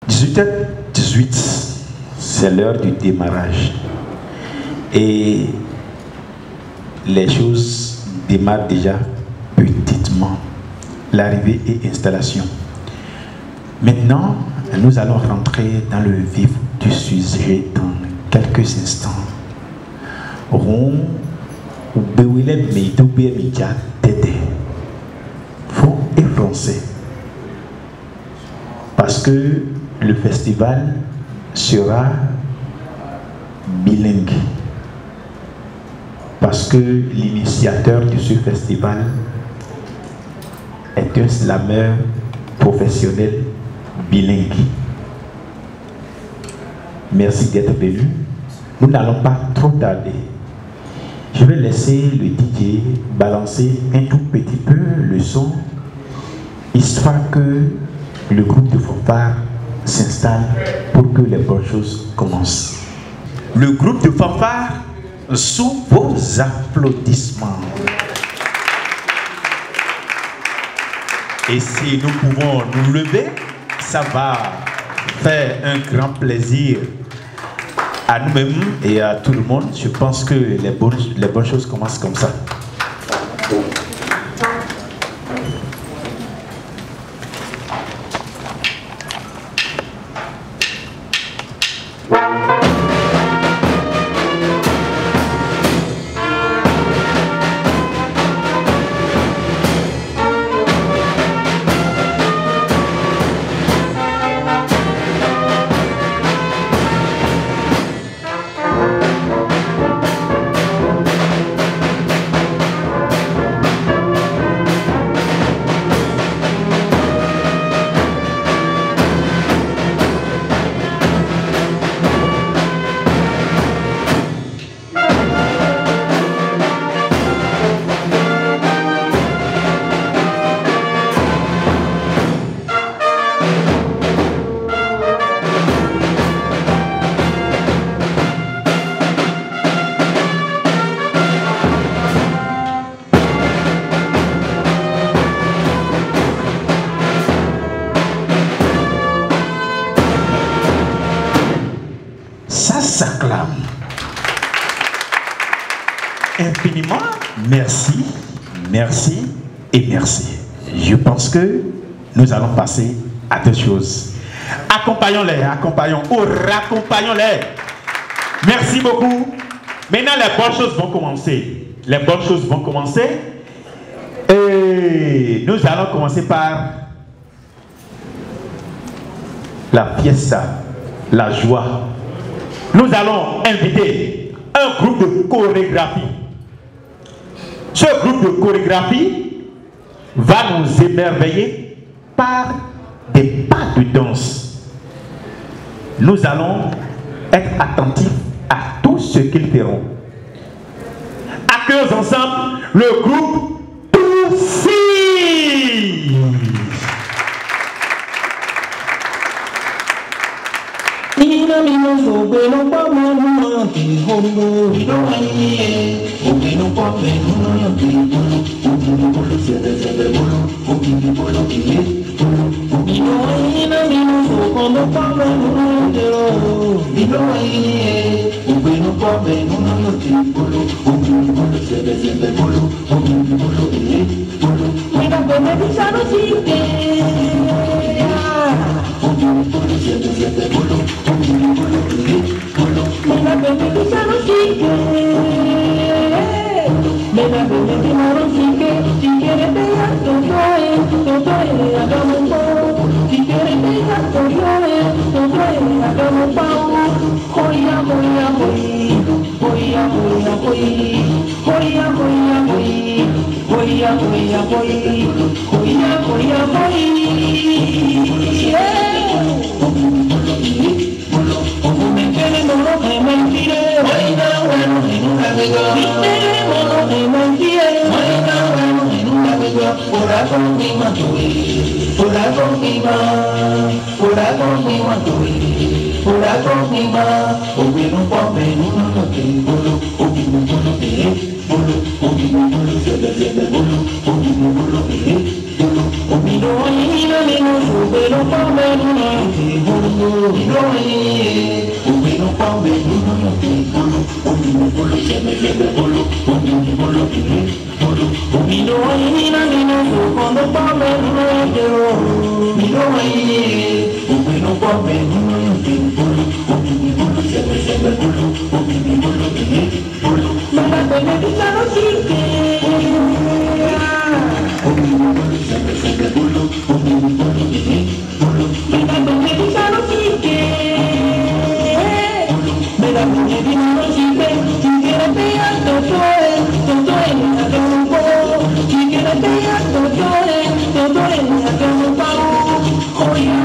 18h18, c'est l'heure du démarrage. Et les choses démarrent déjà petitement. L'arrivée et installation. Maintenant, nous allons rentrer dans le vif du sujet dans quelques instants. Faux et français. Parce que le festival sera bilingue. Parce que l'initiateur de ce festival est un slameur professionnel bilingue. Merci d'être venu. Nous n'allons pas trop tarder. Je vais laisser le DJ balancer un tout petit peu le son, histoire que le groupe de fanfare s'installe pour que les bonnes choses commencent. Le groupe de fanfare, sous vos applaudissements. Et si nous pouvons nous lever, ça va faire un grand plaisir à nous-mêmes et à tout le monde. Je pense que les bonnes choses commencent comme ça. S'acclame. Infiniment merci, merci et merci. Je pense que nous allons passer à deux choses. Accompagnons-les, raccompagnons-les. Merci beaucoup. Maintenant, les bonnes choses vont commencer. Les bonnes choses vont commencer. Et nous allons commencer par la fiesta, la joie. Nous allons inviter un groupe de chorégraphie. Ce groupe de chorégraphie va nous émerveiller par des pas de danse. Nous allons être attentifs à tout ce qu'ils feront. Accueillons ensemble le groupe Toussi. Por algo me want to ora conima, obi no pome no no ke bolo, obi no bolo bolo, obi no bolo sebe bolo, obi no bolo bolo, obi no ina ni no obi no pome no no ke bolo, obi no pome no no ke bolo, obi no bolo sebe bolo, obi no bolo bolo, obi no ina ni no obi no pome no no ke bolo, obi no pome no no ke bolo, obi no bolo sebe bolo, obi no bolo bolo, mama bene kita no sirke, obi no bolo sebe bolo, obi no bolo mama bene kita no sirke, mama bene kita no sirke, quiere pegar todo en la campo, quiere pegar todo en la campo, oya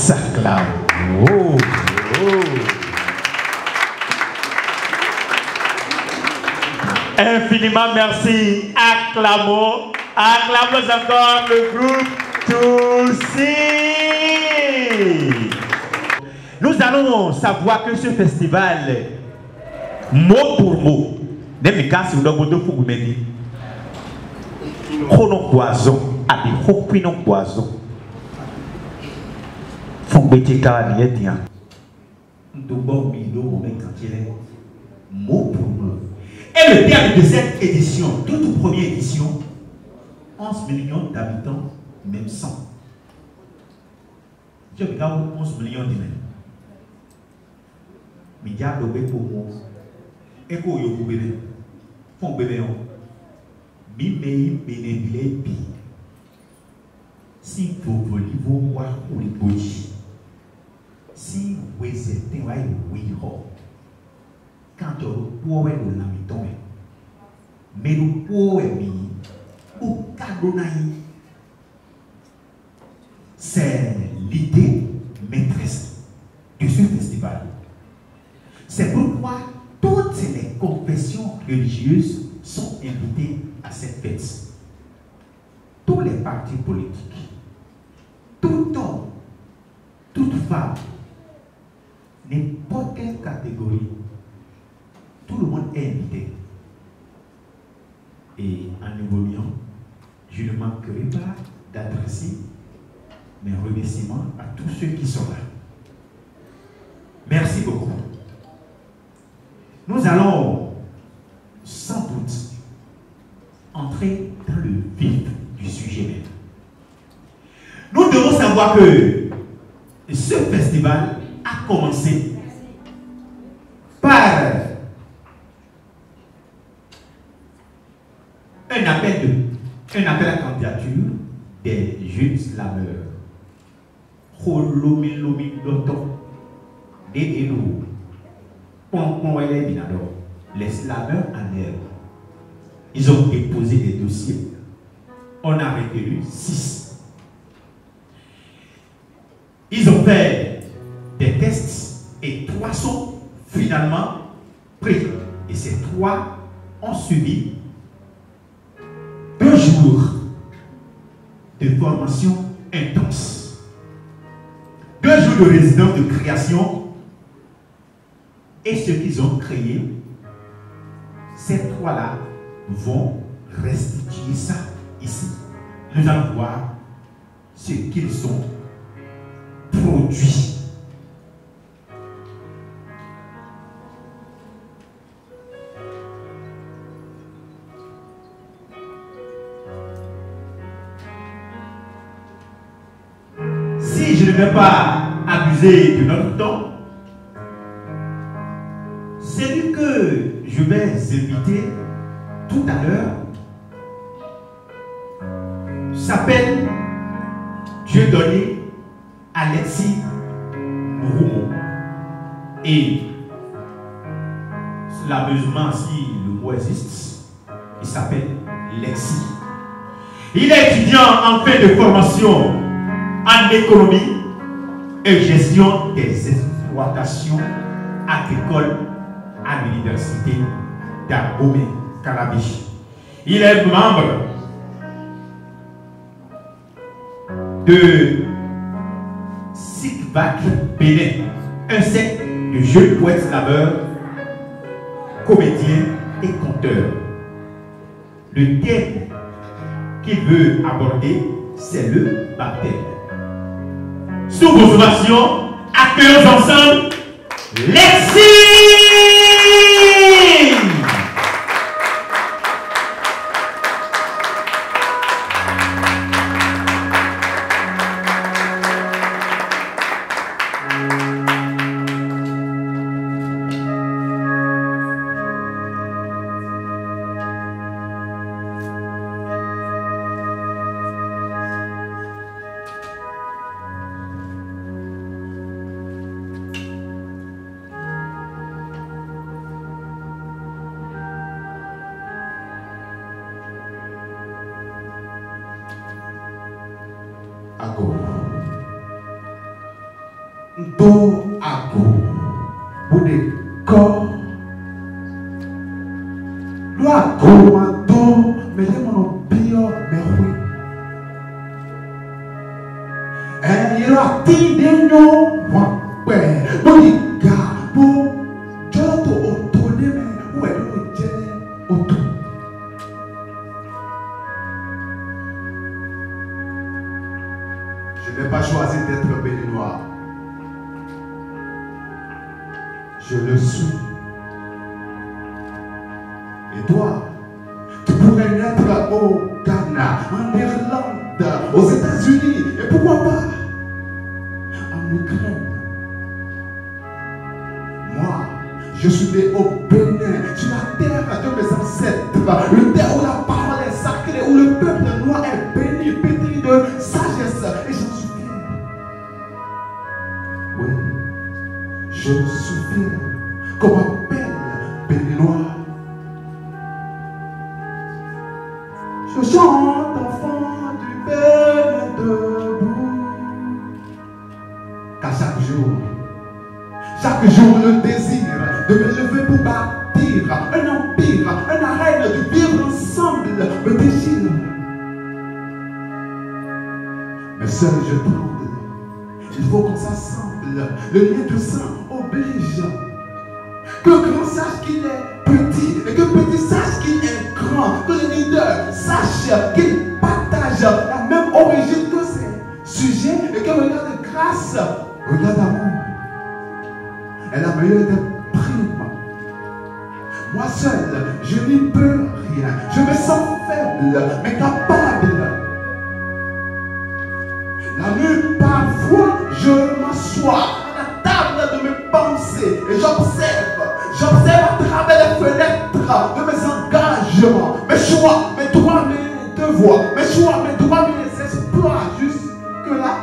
Ça clame. Oh, oh. Infiniment merci. Acclamons encore le groupe Toussi. Nous allons savoir que ce festival, mot pour mot, Nemika Siudobodo Fugumeni, Kono Poison, Abi Hopino Poison. Mot pour mot. Et le terme de cette édition, toute première édition, 11 millions d'habitants, même 100. Je regarde 11 millions d'humains. Mais diable pour moi. Et pour vous bébé. Font bébé. Bénébilé. Si vous voulez voir où les bougies. Si vous êtes oui, quand vous pouvez le lamiton, mais vous pouvez au cadeau. C'est l'idée maîtresse de ce festival. C'est pourquoi toutes les confessions religieuses sont invitées à cette fête. Tous les partis politiques, tout homme, toute femme, n'importe quelle catégorie, tout le monde est invité. Et en évoluant, je ne manquerai pas d'adresser mes remerciements à tous ceux qui sont là. Merci beaucoup. Nous allons sans doute entrer dans le vif du sujet même. Nous devons savoir que ce festival a commencé par un appel à candidature des jeunes slameurs. Les slameurs en herbe. Ils ont déposé des dossiers. On a retenu 6. Ils ont fait des tests et 3 sont finalement pris. Et ces 3 ont subi 2 jours de formation intense. 2 jours de résidence de création. Et ce qu'ils ont créé, ces 3-là vont restituer ça ici. Nous allons voir ce qu'ils ont produit. Si je ne vais pas abuser de notre temps, celui que je vais inviter tout à l'heure s'appelle Dieudonné Alexis Mouroumo. Et laveusement, si le mot existe, il s'appelle Lexi. Il est étudiant en fin de formation en économie et gestion des exploitations agricoles à l'université d'Abomey, Calabiche. Il est membre de SICVAC Bénin, un secte de jeunes poètes slameurs, comédiens et conteurs. Le thème qu'il veut aborder, c'est le baptême. Sous vos ovations, accueillons ensemble Lexi! Ago. Do ago. Bude ko. Do ago ma do. Me le mono bio me hui. Yero ati de no wa pe. Bodi ga bo. Joto otone me. Uwe je otu. Je n'ai pas choisi d'être béninois. Je le suis. Et toi, tu pourrais naître au Ghana, en Irlande, aux États-Unis, et pourquoi pas en Ukraine. Moi, Je suis né au Bénin, sur la terre de mes ancêtres, une terre où la parole est sacrée, où le peuple noir est béni, pétri de sagesse, et j'en suis fier. Oui, je suis fier, qu'on m'appelle béninois. Je chante enfant du Bénin debout, car chaque jour le désir de me lever pour bâtir un empire, une arène du vivre ensemble me déchire. Mais seul je tremble, il faut qu'on s'assemble, le lien de sang oblige. Que grand sache qu'il est petit et que petit sache qu'il est grand, que le leader sache qu'il partage la même origine que ses sujets et que regard de grâce, regard d'amour est la meilleure des primes. Moi seul, je n'y peux rien. Je me sens faible, mais capable. La nuit, parfois, je m'assois à la table de mes pensées et j'observe à travers les fenêtres de mes engagements, mes choix, mes droits, mes devoirs, mes choix, mes droits, mes espoirs, jusque-là.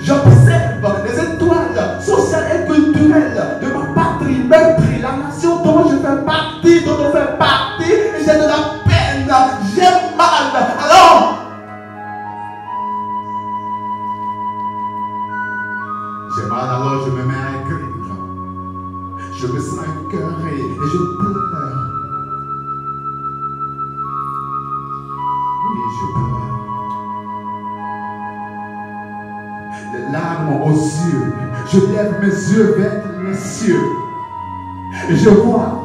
J'observe les étoiles sociales et culturelles de ma patrie meurtrie, la nation dont je fais partie, dont on fait partie, et j'ai de la peine, j'ai mal. Alors, j'ai mal, alors je me mets à écrire. Je me sens écœuré et je pleure. Oui, je pleure. Les larmes aux yeux, je lève mes yeux vers les cieux et je vois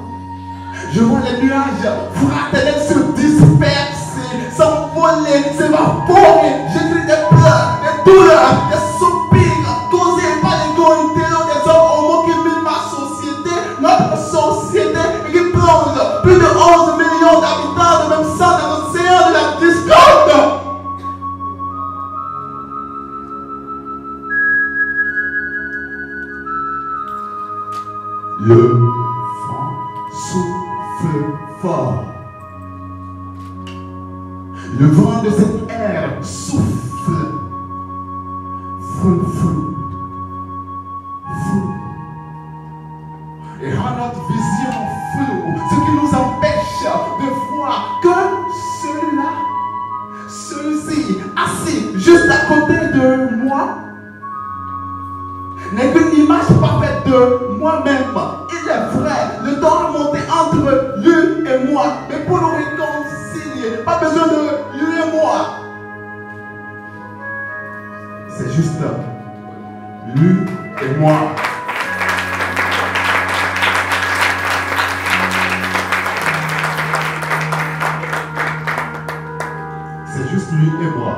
les nuages fraternels se disperser, s'envoler, s'évaporer. J'écris des pleurs, des douleurs, des soupirs causés par l'égalité des hommes homo qui minent ma société, notre société, et qui plonge plus de 11 millions d'habitants de même sang dans l'océan de la discorde. Le vent souffle fort. Le vent de cette ère souffle. Flou, flou, flou. Et rend notre vision floue, ce qui nous empêche de voir que celui-ci, assis juste à côté de moi, n'est qu'une image parfaite de moi-même. Il est vrai, le temps a monté entre lui et moi. Mais pour nous réconcilier, pas besoin de lui et moi. C'est juste lui et moi. C'est juste lui et moi.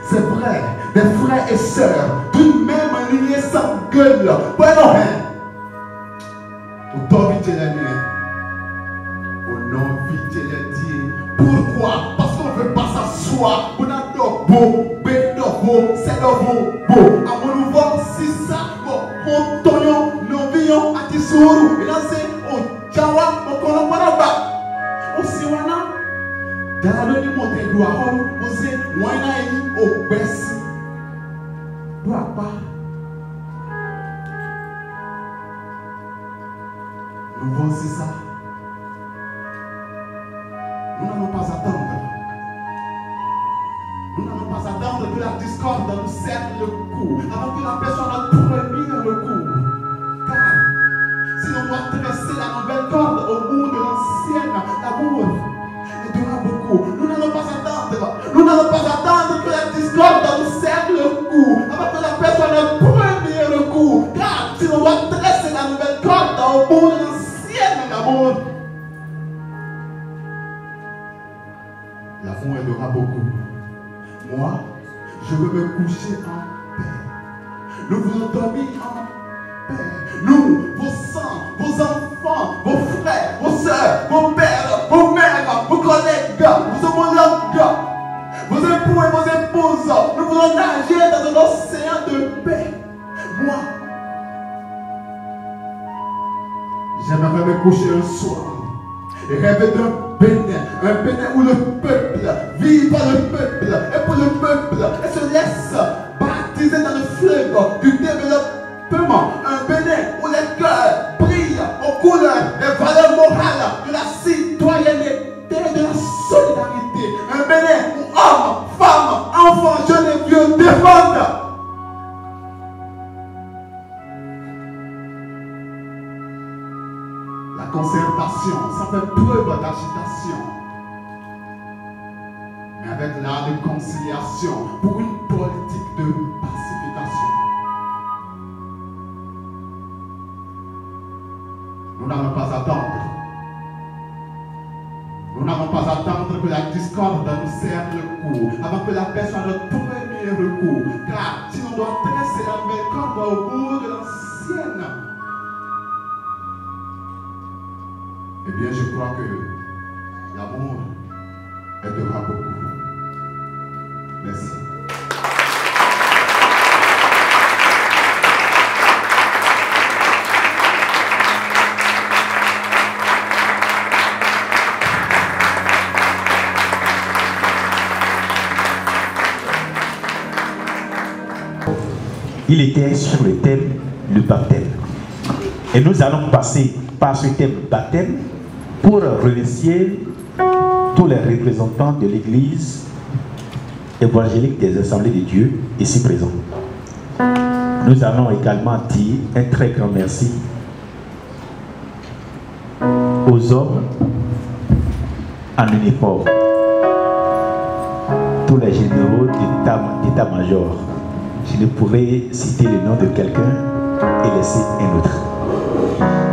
C'est vrai, des frères et sœurs d'une même lignée s'engueulent. Bueno, au temps vite les miens, au nom vite les dieux. Pourquoi? Parce qu'on ne veut pas s'asseoir. On a beau, bédovo, c'est beau. À mon nouveau, si ça, mon tonyon, nos vions, à Tissourou. Et là, c'est au Jawa, au Kolombaraba. Au Siwana. Dans la nuit, mon téloir, on sait, moi, il au Bessi. Doit pas. Nous voici ça. Nous n'allons pas attendre. Nous n'allons pas attendre que la discorde nous serre le cou, avant que la paix soit notre premier recours. Car si l'on doit tresser la nouvelle corde au bout de l'ancienne, l'amour aidera beaucoup. Nous n'allons pas attendre. Nous n'allons pas attendre que la discorde nous serre le cou, avant que la paix soit notre premier recours. Car si l'on doit tresser la nouvelle corde au bout de l'ancienne, l'amour aidera beaucoup. Moi, je veux me coucher en paix. Nous voulons dormir en paix. Nous, vos sangs, vos enfants, vos frères, vos soeurs, vos pères, vos mères, vos collègues, vos homologues, vos époux et vos épouses. Nous voulons nager dans un océan de paix. Moi, J'aimerais me coucher un soir et rêver d'un Bénin où le peuple vit par le peuple et pour le peuple et se laisse baptiser dans le fleuve du développement. Un Bénin où les cœurs brillent aux couleurs des valeurs morales de la citoyenneté et de la solidarité. Un Bénin où hommes, femmes, enfants, jeunes et vieux défendent la concertation sans faire preuve d'agitation, mais avec la réconciliation pour une politique de pacification. Nous n'allons pas attendre. Nous n'allons pas attendre que la discorde nous serre le cou avant que la paix soit notre premier recours. Car si l'on doit tresser la nouvelle corde au bout de l'ancienne, eh bien, je crois que l'amour aidera beaucoup. Merci. Il était sur le thème le baptême. Et nous allons passer par ce thème baptême pour remercier tous les représentants de l'Église évangélique des Assemblées de Dieu ici présents. Nous allons également dire un très grand merci aux hommes en uniforme, tous les généraux d'état-major. Je ne pourrais citer le nom de quelqu'un et laisser un autre.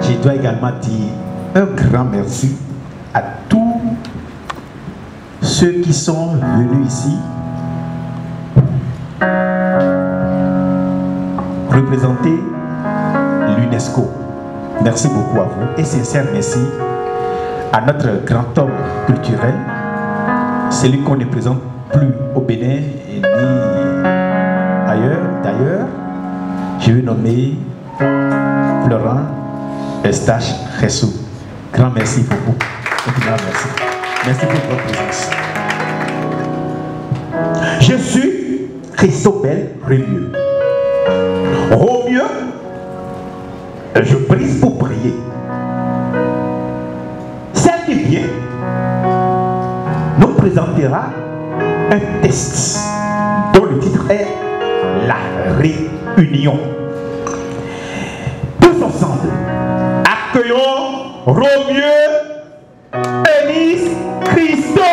Je dois également dire un grand merci à tous ceux qui sont venus ici représenter l'UNESCO. Merci beaucoup à vous et sincère merci à notre grand homme culturel, celui qu'on ne présente plus au Bénin ni ailleurs. D'ailleurs, je vais nommer Florent Estache Ressou. Grand merci beaucoup. Merci. Merci pour votre présence. Je suis Christobel Rémieux. Romieux, je brise pour prier. Celle qui vient nous présentera un test dont le titre est La Réunion. Tous ensemble, accueillons Romieux Enis Christobel.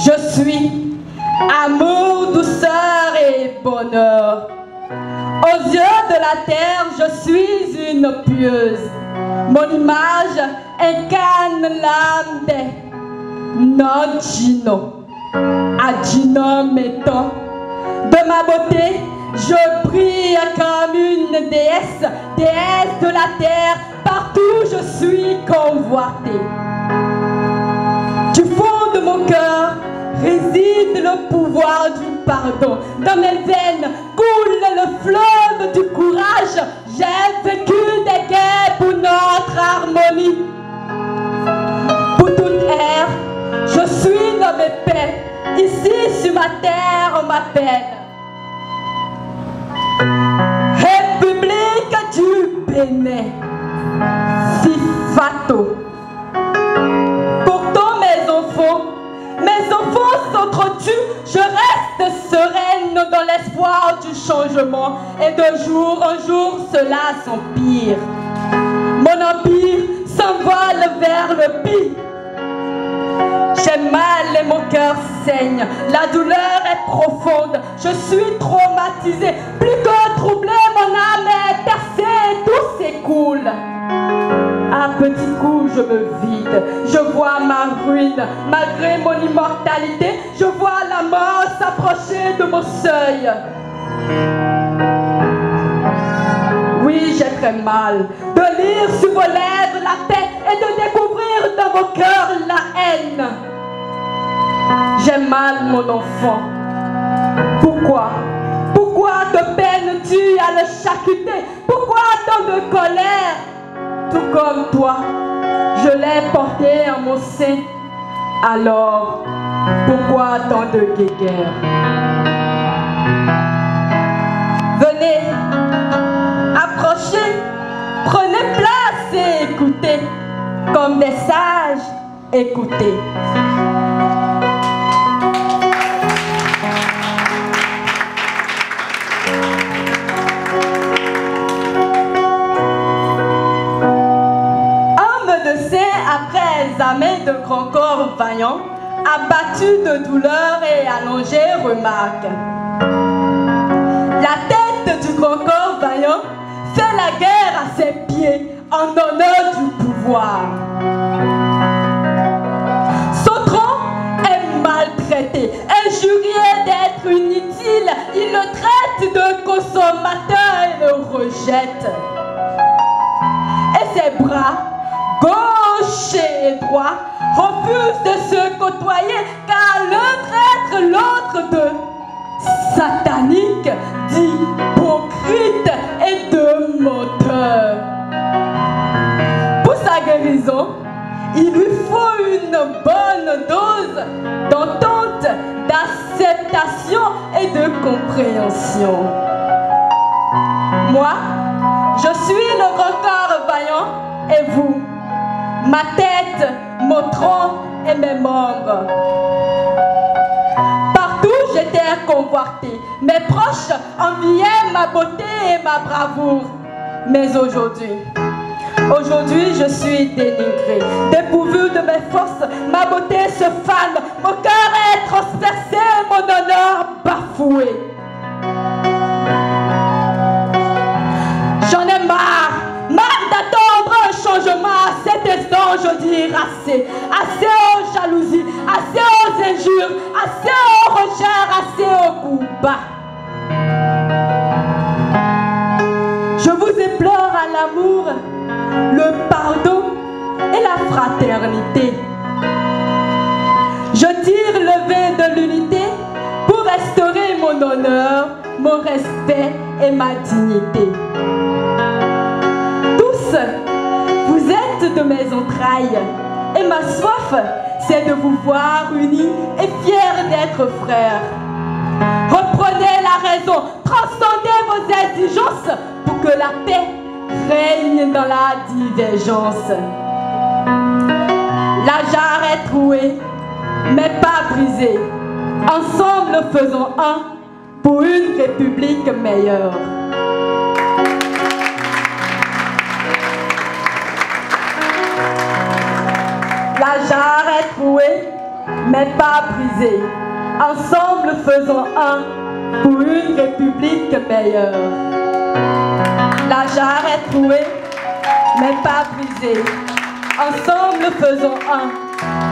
Je suis amour, douceur et bonheur. Aux yeux de la terre, je suis une pieuse. Mon image incarne l'âme des non-Gino. À Gino Meton. De ma beauté, je brille comme une déesse, déesse de la terre. Partout je suis convoitée. Du fond de mon réside le pouvoir du pardon. Dans mes veines coule le fleuve du courage. J'ai vécu des guerres pour notre harmonie. Pour toute ère, je suis nommé paix. Ici sur ma terre, on m'appelle République du Bénin. Fifato. Pourtant mes enfants s'entretuent, je reste sereine dans l'espoir du changement. Et de jour en jour, cela s'empire. Mon empire s'envole vers le pire. J'ai mal et mon cœur saigne. La douleur est profonde. Je suis traumatisée. Plus que troublée, mon âme est percée et tout s'écoule. À petits coups, je me vide. Je vois ma ruine. Malgré mon immortalité, je vois la mort s'approcher de mon seuil. Oui, j'ai très mal de lire sur vos lèvres la paix et de découvrir dans vos cœurs la haine. J'ai mal, mon enfant. Pourquoi? Pourquoi te peines-tu à le charcuter? Pourquoi tant de colère? Tout comme toi, je l'ai porté en mon sein. Alors, pourquoi tant de guéguerre? Venez, approchez, prenez place et écoutez. Comme des sages, écoutez. Examen de grand corps vaillant, abattu de douleur et allongé, remarque. La tête du grand corps vaillant fait la guerre à ses pieds en honneur du pouvoir. Son tronc est maltraité, injurié d'être inutile, il le traite de consommateur et le rejette. Et ses bras, gauche et droit, refusent de se côtoyer car l'un traite l'autre de satanique, d'hypocrite et de menteur. Pour sa guérison, il lui faut une bonne dose d'entente, d'acceptation et de compréhension. Moi, je suis le grand corps vaillant et vous, ma tête, mon tronc et mes membres. Partout j'étais convoité. Mes proches enviaient ma beauté et ma bravoure. Mais aujourd'hui, je suis dénigrée. Dépourvue de mes forces, ma beauté se fane. Mon cœur est transpercé, mon honneur bafoué. J'en ai marre d'attendre un changement. À cet instant, je dis assez. Assez aux jalousies, assez aux injures, assez aux recherches, assez aux coups bas. Je vous implore à l'amour, le pardon et la fraternité. Je tire le vin de l'unité pour restaurer mon honneur, mon respect et ma dignité. Tous, vous êtes de mes entrailles et ma soif, c'est de vous voir unis et fiers d'être frères. Reprenez la raison, transcendez vos exigences pour que la paix règne dans la divergence. La jarre est trouée, mais pas brisée. Ensemble, faisons un pour une république meilleure. La jarre est trouée, mais pas brisée. Ensemble, faisons un pour une république meilleure. La jarre est trouée, mais pas brisée. Ensemble, faisons un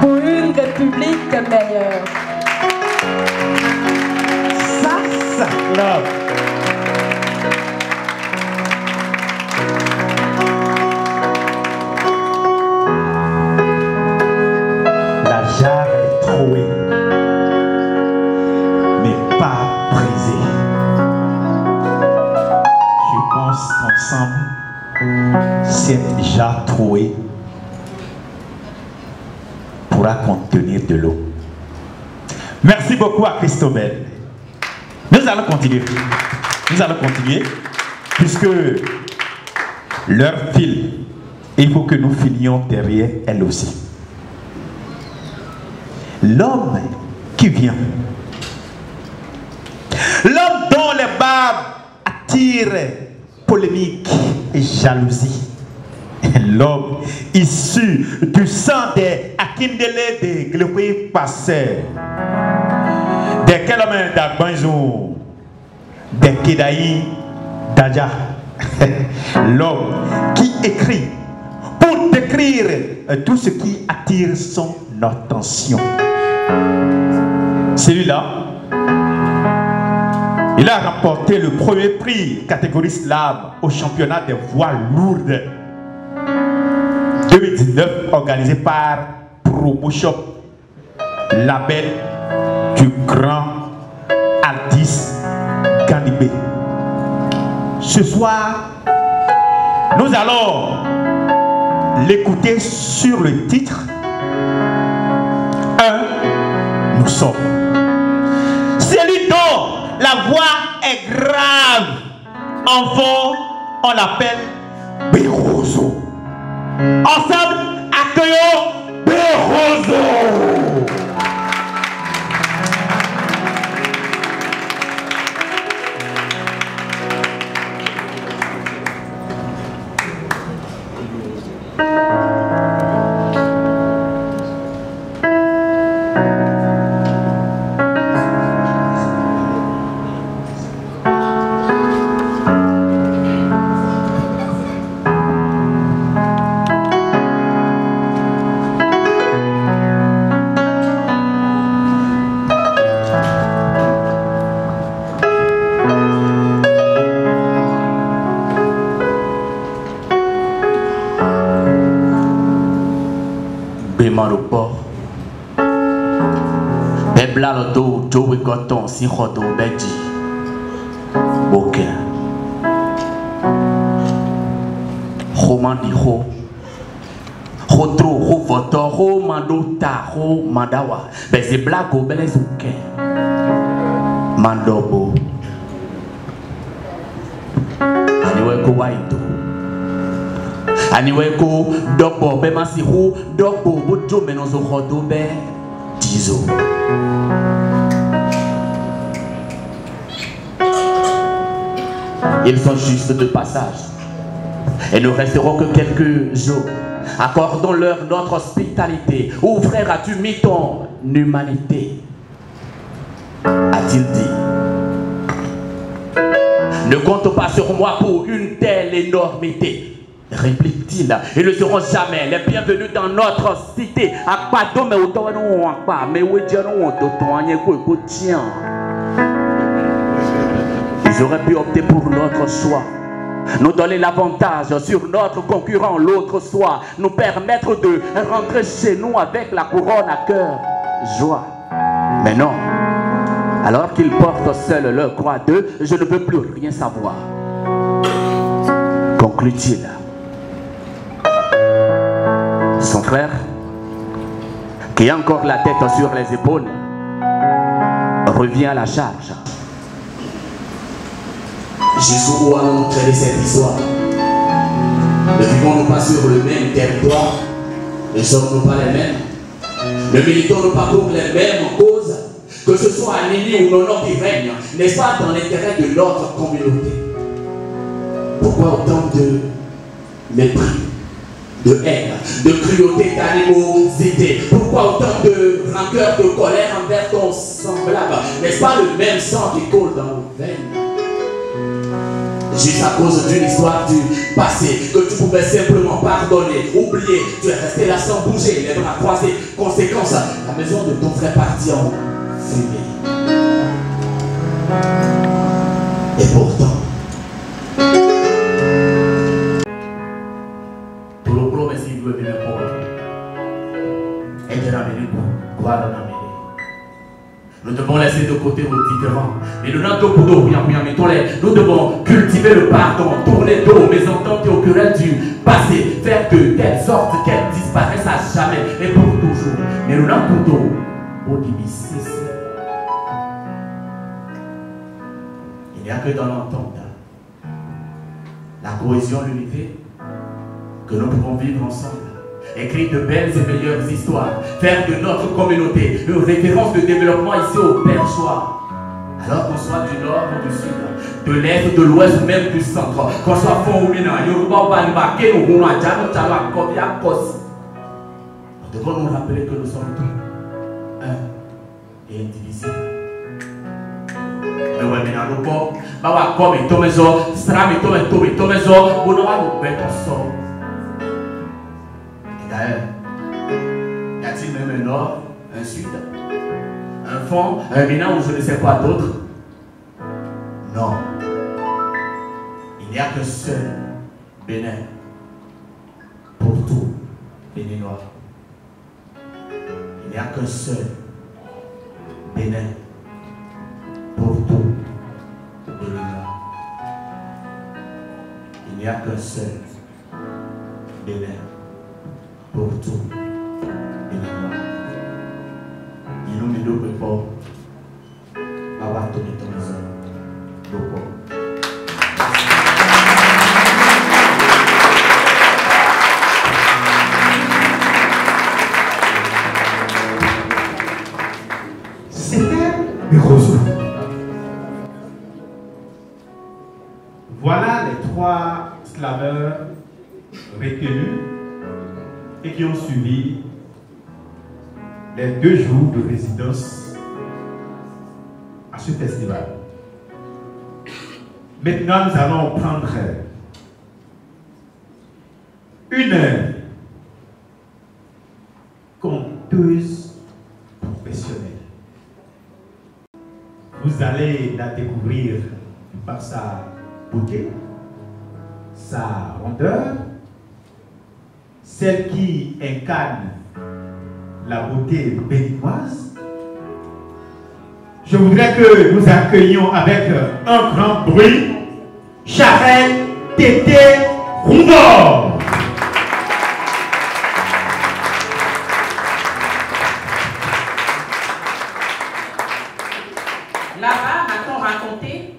pour une république meilleure. Ça clap. La jarre est trouée, trouée pourra contenir de l'eau. Merci beaucoup à Christobel. Nous allons continuer. Nous allons continuer puisque l'heure file. Il faut que nous filions derrière elle aussi. L'homme qui vient. L'homme dont les barbes attirent polémique et jalousie. L'homme issu du sang des Akindele de Glewe Passer, des Kelomens d'Agbanzo, des Kedaï d'Adja. L'homme qui écrit pour décrire tout ce qui attire son attention. Celui-là, il a remporté le premier prix catégorie slave au championnat des voix lourdes 2019 organisé par PromoShop, label du grand artiste Gandibé. Ce soir, nous allons l'écouter sur le titre Nous sommes. Celui dont la voix est grave, enfant, on l'appelle Bérozo. Ensemble, accueillons Bérozo. Blalodo, Joe Goton, Sihodo, Beji, Boke, Romani Ho, Hotro, Ho Voto, Ho Mandota, Ho Mandawa, Bezi Blago, Belezuke, Mandobo, Aniweko Waito, Aniweko, Dobo, Bemasihu, Dobo, Bojo, Menozo, Hodobe, Tizo. Ils sont juste de passage et ne resteront que quelques jours. Accordons-leur notre hospitalité. Où, frère, as-tu mis ton humanité? A-t-il dit? Ne compte pas sur moi pour une telle énormité. Réplique-t-il, ils ne seront jamais les bienvenus dans notre cité. Ils auraient pu opter pour notre choix, nous donner l'avantage sur notre concurrent l'autre soir, nous permettre de rentrer chez nous avec la couronne à cœur, joie. Mais non, alors qu'ils portent seuls leur croix d'eux, je ne veux plus rien savoir. Conclut-il. Son frère, qui a encore la tête sur les épaules, revient à la charge. Jusqu'où allons-nous traiter cette histoire? Ne vivons-nous pas sur le même territoire? Ne sommes-nous pas les mêmes? Ne militons-nous pas pour les mêmes causes? Que ce soit à Nini ou Nono qui règne, n'est-ce pas dans l'intérêt de notre communauté? Pourquoi autant de mépris, de haine, de cruauté, d'animosité? Pourquoi autant de rancœur, de colère envers ton semblable? N'est-ce pas le même sang qui coule dans nos veines? Juste à cause d'une histoire du passé que tu pouvais simplement pardonner, oublier, tu es resté là sans bouger, les bras croisés. Conséquence, la maison de ton frère partit en fumée. Et pourtant, pour le gros, mais s'il veut venir pour eux, et de la venir pour quoi l'en amener. Nous devons laisser de côté nos différends. Et nous devons cultiver le pardon, tourner dos aux mésententes et aux querelles du passé, faire de telle sorte qu'elles disparaissent à jamais et pour toujours. Mais nous n'avons pas cesser. Il n'y a que dans l'entente, la cohésion, l'unité, que nous pouvons vivre ensemble. Écrire de belles et meilleures histoires, faire de notre communauté une référence de développement ici au Perchoir. Alors qu'on soit du nord ou du sud, de l'est, de l'ouest ou même du centre, qu'on soit fond ou mina, nous devons nous rappeler que nous sommes tous un et indivisibles. Mais ouais, maintenant nous sommes, comme et tomezo, stram et tomezo, on va nous mettre ensemble. D'ailleurs, y a-t-il même un nord, un sud, un fond, un mina ou je ne sais quoi d'autre? Non. Il n'y a que seul Bénin pour tout Béninois. Il n'y a qu'un seul Bénin pour tout Béninois. Il n'y a qu'un seul Bénin pour tout Béninois. Il nous met deux prépares. Avoir tout ton maison. C'était le roseau. Voilà les trois slaveurs retenus et qui ont suivi les 2 jours de résidence à ce festival. Maintenant, nous allons prendre une conteuse professionnelle. Vous allez la découvrir par sa beauté, sa rondeur, celle qui incarne la beauté béninoise. Je voudrais que nous accueillions avec un grand bruit Charelle Tété Roumor. Là-bas, m'a-t-on raconté,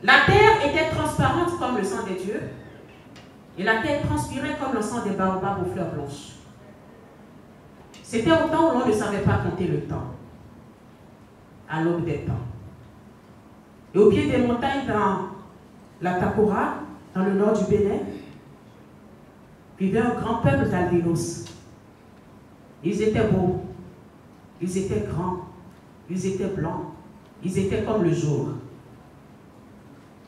la terre était transparente comme le sang des dieux et la terre transpirait comme le sang des baobabs aux fleurs blanches. C'était au temps où l'on ne savait pas compter le temps, à l'aube des temps. Et au pied des montagnes dans la Takora, dans le nord du Bénin, vivait un grand peuple d'albinos. Ils étaient beaux, ils étaient grands, ils étaient blancs, ils étaient comme le jour.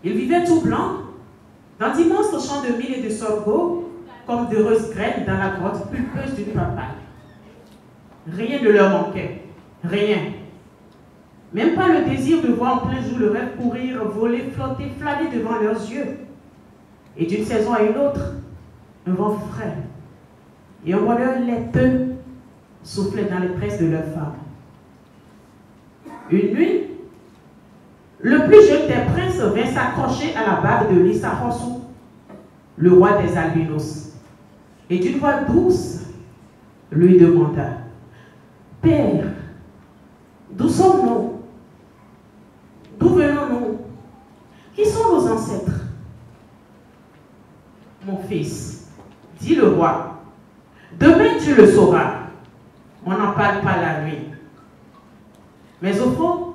Ils vivaient tout blancs, dans d'immenses champs de mil et de sorgho, comme d'heureuses graines dans la grotte pulpeuse d'une papaye. Rien ne leur manquait, rien. Même pas le désir de voir en plein jour le rêve courir, voler, flotter, flâner devant leurs yeux. Et d'une saison à une autre, un vent frais et un bonheur laiteux soufflait dans les tresses de leurs femmes. Une nuit, le plus jeune des princes vint s'accrocher à la barbe de Lissarossou, le roi des albinos, et d'une voix douce lui demanda: « Père, d'où sommes-nous? D'où venons-nous? Qui sont nos ancêtres? » « Mon fils, dit le roi, demain tu le sauras. On n'en parle pas la nuit. » Mais au fond,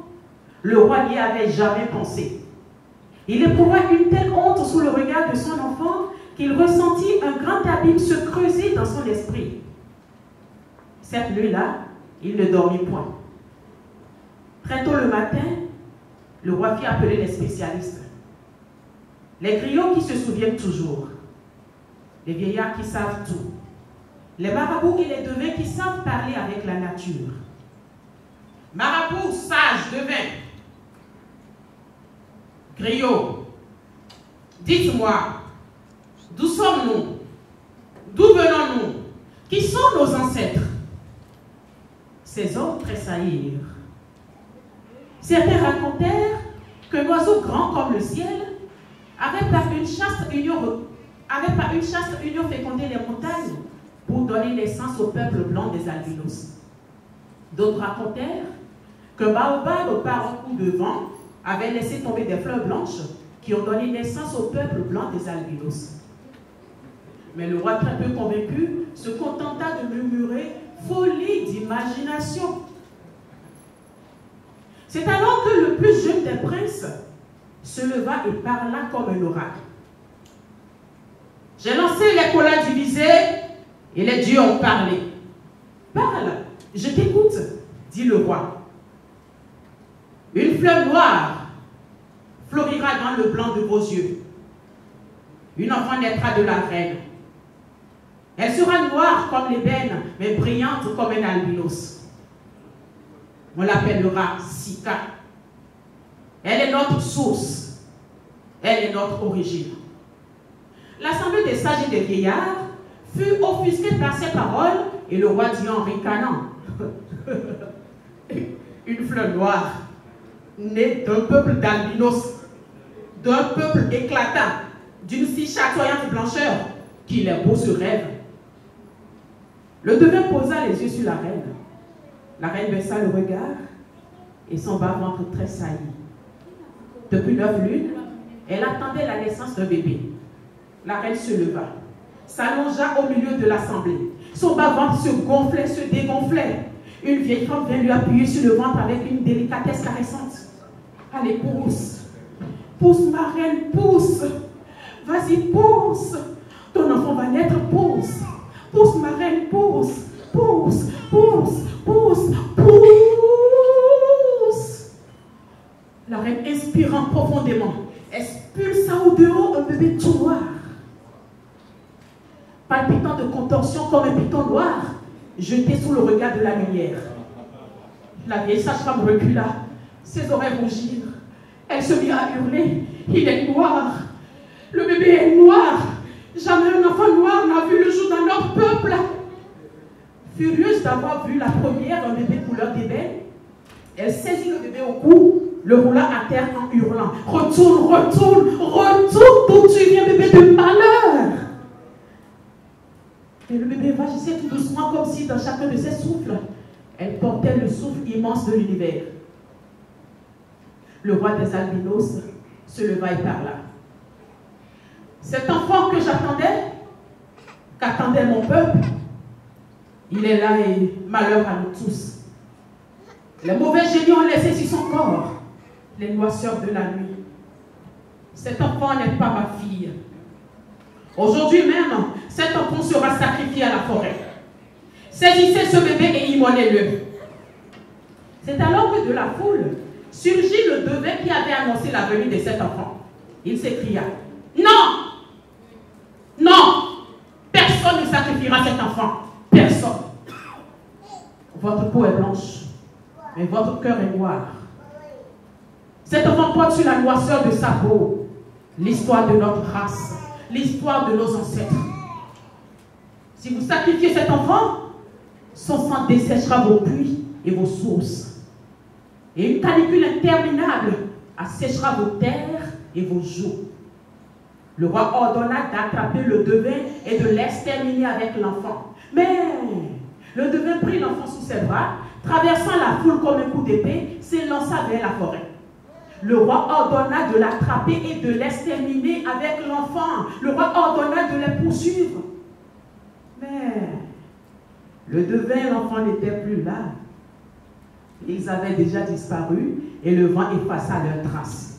le roi n'y avait jamais pensé. Il éprouva une telle honte sous le regard de son enfant qu'il ressentit un grand abîme se creuser dans son esprit. Cette nuit-là, il ne dormit point. Très tôt le matin, le roi fit appeler les spécialistes. Les griots qui se souviennent toujours, les vieillards qui savent tout, les marabouts et les devins qui savent parler avec la nature. Marabouts, sages, devins, griots, dites-moi, d'où sommes-nous? D'où venons-nous? Qui sont nos ancêtres? ses hommes tressaillirent. Certains racontèrent qu'un oiseau grand comme le ciel avait par une chaste union fécondé les montagnes pour donner naissance au peuple blanc des albinos. D'autres racontèrent qu'un baobab par un coup de vent avait laissé tomber des fleurs blanches qui ont donné naissance au peuple blanc des albinos. Mais le roi, très peu convaincu, se contenta de murmurer « folie d'imagination ». C'est alors que le plus jeune des princes se leva et parla comme un oracle. J'ai lancé les collats divisés et les dieux ont parlé. Parle, je t'écoute, dit le roi. Une fleur noire florira dans le blanc de vos yeux. Une enfant naîtra de la reine. Elle sera noire comme l'ébène, mais brillante comme un albinos. On l'appellera Sika. Elle est notre source. Elle est notre origine. L'assemblée des sages et des vieillards fut offusquée par ces paroles et le roi dit en ricanant une fleur noire née d'un peuple d'albinos, d'un peuple éclatant, d'une si chatoyante blancheur qu'il est beau ce rêve. Le devin posa les yeux sur la reine. La reine baissa le regard et son bas-ventre tressaillit. Depuis 9 lunes, elle attendait la naissance d'un bébé. La reine se leva, s'allongea au milieu de l'assemblée. Son bas-ventre se gonflait, se dégonflait. Une vieille femme vint lui appuyer sur le ventre avec une délicatesse caressante. Allez, pousse. Pousse, ma reine, pousse. Vas-y, pousse. Ton enfant va naître, pousse. Pousse, ma reine, pousse. Pousse, pousse, pousse, pousse. La reine, inspirant profondément, expulsa au dehors un bébé tout noir. Palpitant de contorsion comme un python noir, jeté sous le regard de la lumière. La vieille sage-femme recula, ses oreilles rougirent. Elle se mit à hurler. Il est noir. Le bébé est noir. Jamais un enfant noir n'a vu le jour dans notre peuple. Furieuse d'avoir vu la première un bébé couleur d'ébène, elle saisit le bébé au cou, le roula à terre en hurlant. Retourne, retourne, retourne d'où tu viens, bébé de malheur. Et le bébé vagissait tout doucement comme si dans chacun de ses souffles, elle portait le souffle immense de l'univers. Le roi des albinos se leva et parla. Cet enfant que j'attendais, qu'attendait mon peuple, il est là et malheur à nous tous. Les mauvais génies ont laissé sur son corps les noirceurs de la nuit. Cet enfant n'est pas ma fille. Aujourd'hui même, cet enfant sera sacrifié à la forêt. Saisissez ce bébé et immolez-le. C'est alors que de la foule surgit le devin qui avait annoncé la venue de cet enfant. Il s'écria, non! Non! Personne ne sacrifiera cet enfant. Personne. Votre peau est blanche, mais votre cœur est noir. Cet enfant porte sur la noirceur de sa peau l'histoire de notre race, l'histoire de nos ancêtres. Si vous sacrifiez cet enfant, son sang desséchera vos puits et vos sources. Et une canicule interminable asséchera vos terres et vos jours. Le roi ordonna d'attraper le devin et de l'exterminer avec l'enfant. Mais le devin prit l'enfant sous ses bras, traversant la foule comme un coup d'épée, s'élança vers la forêt. Le roi ordonna de l'attraper et de l'exterminer avec l'enfant. Le roi ordonna de les poursuivre. Mais le devin et l'enfant n'étaient plus là. Ils avaient déjà disparu et le vent effaça leurs traces.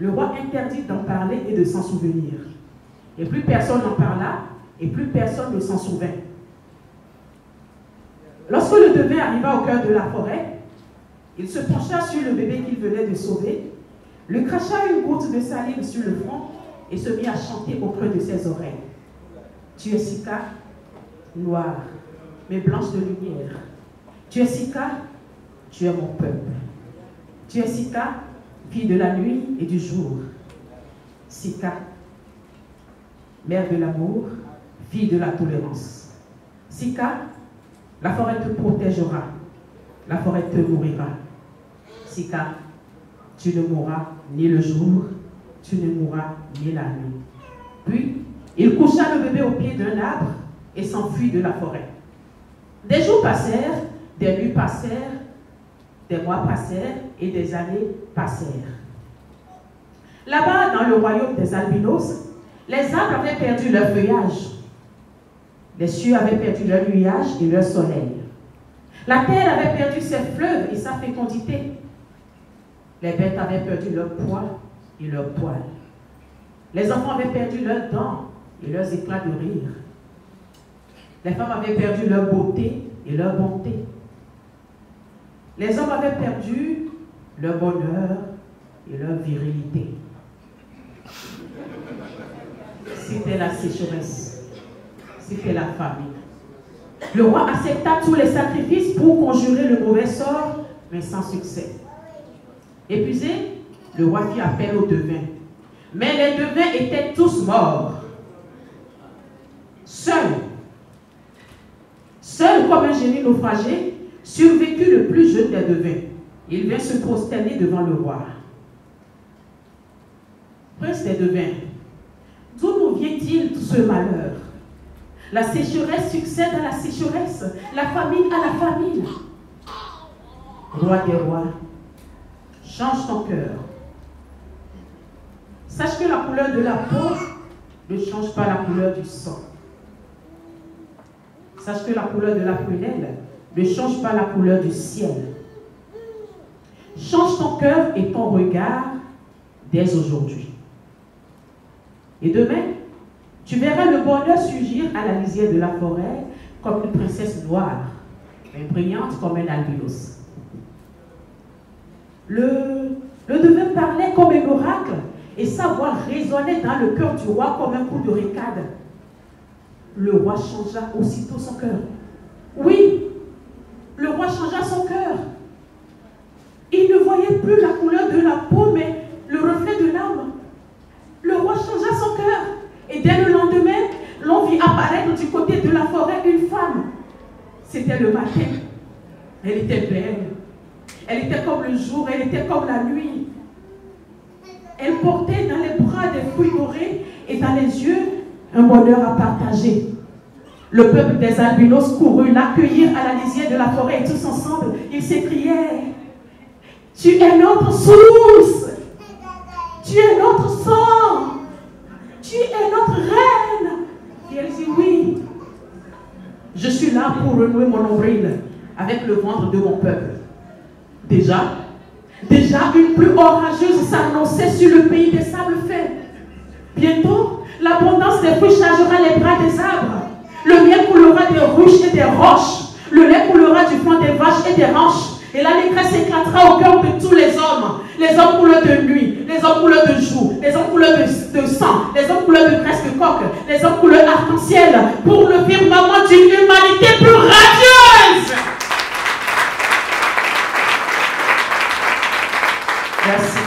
Le roi interdit d'en parler et de s'en souvenir. Et plus personne n'en parla et plus personne ne s'en souvint. Lorsque le devin arriva au cœur de la forêt, il se pencha sur le bébé qu'il venait de sauver, lui cracha une goutte de salive sur le front et se mit à chanter au creux de ses oreilles. Tu es Sika, noire, mais blanche de lumière. Tu es Sika, tu es mon peuple. Tu es Sika, fille de la nuit et du jour. Sika, mère de l'amour, fille de la tolérance. Sika, La forêt te protégera. La forêt te nourrira. Sika, tu ne mourras ni le jour, tu ne mourras ni la nuit. Puis, il coucha le bébé au pied d'un arbre et s'enfuit de la forêt. Des jours passèrent, des nuits passèrent, des mois passèrent et des années passèrent. Là-bas, dans le royaume des albinos, les arbres avaient perdu leur feuillage. Les cieux avaient perdu leur nuage et leur soleil. La terre avait perdu ses fleuves et sa fécondité. Les bêtes avaient perdu leur poids et leur poil. Les enfants avaient perdu leurs dents et leurs éclats de rire. Les femmes avaient perdu leur beauté et leur bonté. Les hommes avaient perdu leur bonheur et leur virilité. C'était la sécheresse. C'était la famine. Le roi accepta tous les sacrifices pour conjurer le mauvais sort, mais sans succès. Épuisé, le roi fit appel aux devins. Mais les devins étaient tous morts. Seul comme un génie naufragé, survécut le plus jeune des devins. Il vint se prosterner devant le roi. Prince des devins, d'où nous vient-il tout ce malheur? La sécheresse succède à la sécheresse, la famine à la famine. Roi des rois, change ton cœur. Sache que la couleur de la peau ne change pas la couleur du sang. Sache que la couleur de la prunelle ne change pas la couleur du ciel. Change ton cœur et ton regard dès aujourd'hui. Et demain, tu verras le bonheur surgir à la lisière de la forêt comme une princesse noire, mais brillante comme un albinos. Le devin parlait comme un oracle et sa voix résonnait dans le cœur du roi comme un coup de récade. Le roi changea aussitôt son cœur. Oui, le roi changea son cœur. Il ne voyait plus la couleur de la peau, mais le reflet de l'âme. Le roi changea son cœur. Et dès le lendemain, l'on vit apparaître du côté de la forêt une femme. C'était le matin. Elle était belle. Elle était comme le jour, elle était comme la nuit. Elle portait dans les bras des fruits dorés et dans les yeux un bonheur à partager. Le peuple des albinos courut l'accueillir à la lisière de la forêt et tous ensemble, ils s'écriaient: tu es notre source, tu es notre sang, tu es notre reine. Et elle dit: oui, je suis là pour renouer mon nombril avec le ventre de mon peuple. Déjà, une pluie orageuse s'annonçait sur le pays des sables faits. Bientôt, l'abondance des fruits chargera les bras des arbres. Le miel coulera des ruches et des roches. Le lait coulera du flanc des vaches et des ranches. Et l'allégresse éclatera au cœur de tous les hommes. Les hommes couleurs de nuit, les hommes couleurs de jour, les hommes couleurs de sang, les hommes couleurs de graisse de coq, les hommes couleurs arc-en-ciel, pour le firmament d'une humanité plus radieuse. Merci.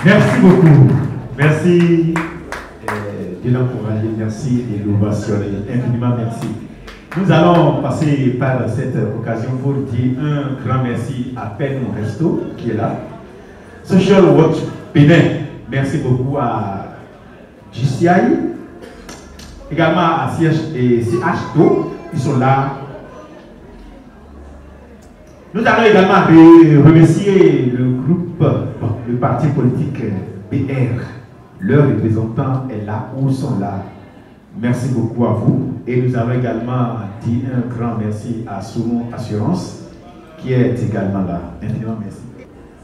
Merci beaucoup. Merci de l'encourager, merci de l'ovationner. Infiniment merci. Nous allons passer par cette occasion pour dire un grand merci à Pen Resto qui est là. Social Watch Bénin, merci beaucoup à GCI, également à CHDO, ils sont là. Nous allons également remercier le groupe, le parti politique BR. Leur représentant est là ou sont là. Merci beaucoup à vous. Et nous allons également dire un grand merci à Soumon Assurance qui est également là. Infiniment merci.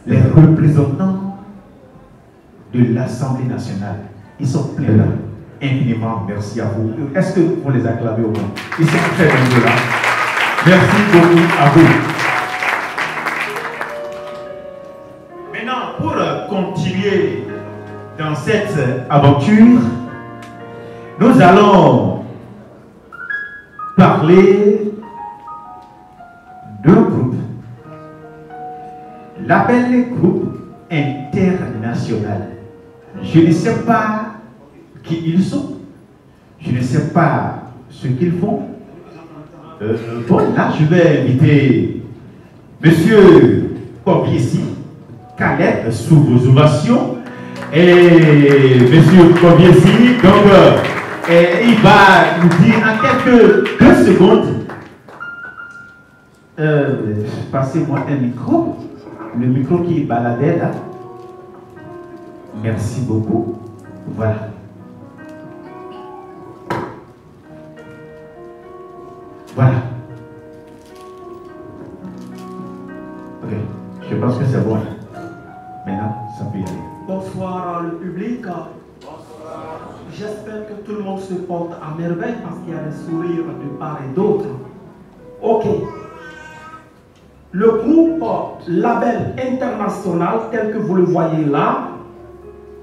Les représentants de l'Assemblée nationale, ils sont pleins là. Infiniment merci à vous. Est-ce que vous les acclamez au moins? Ils sont très nombreux là. Merci beaucoup à vous. Maintenant, pour continuer dans cette aventure, nous allons parler d'un groupe, l'appel groupe international. Je ne sais pas qui ils sont. Je ne sais pas ce qu'ils font. Bon, là, je vais inviter Monsieur Kobiesi Khaled sous vos ovations. Et Monsieur Kobiesi, donc, il va nous dire en quelques secondes. Passez-moi un micro. Le micro qui baladait là. Merci beaucoup. Voilà. Voilà. Ok. Je pense que c'est bon. Maintenant, ça peut y aller. Bonsoir le public. J'espère que tout le monde se porte à merveille parce qu'il y a des sourires de part et d'autre. Ok. Le groupe Label International, tel que vous le voyez là,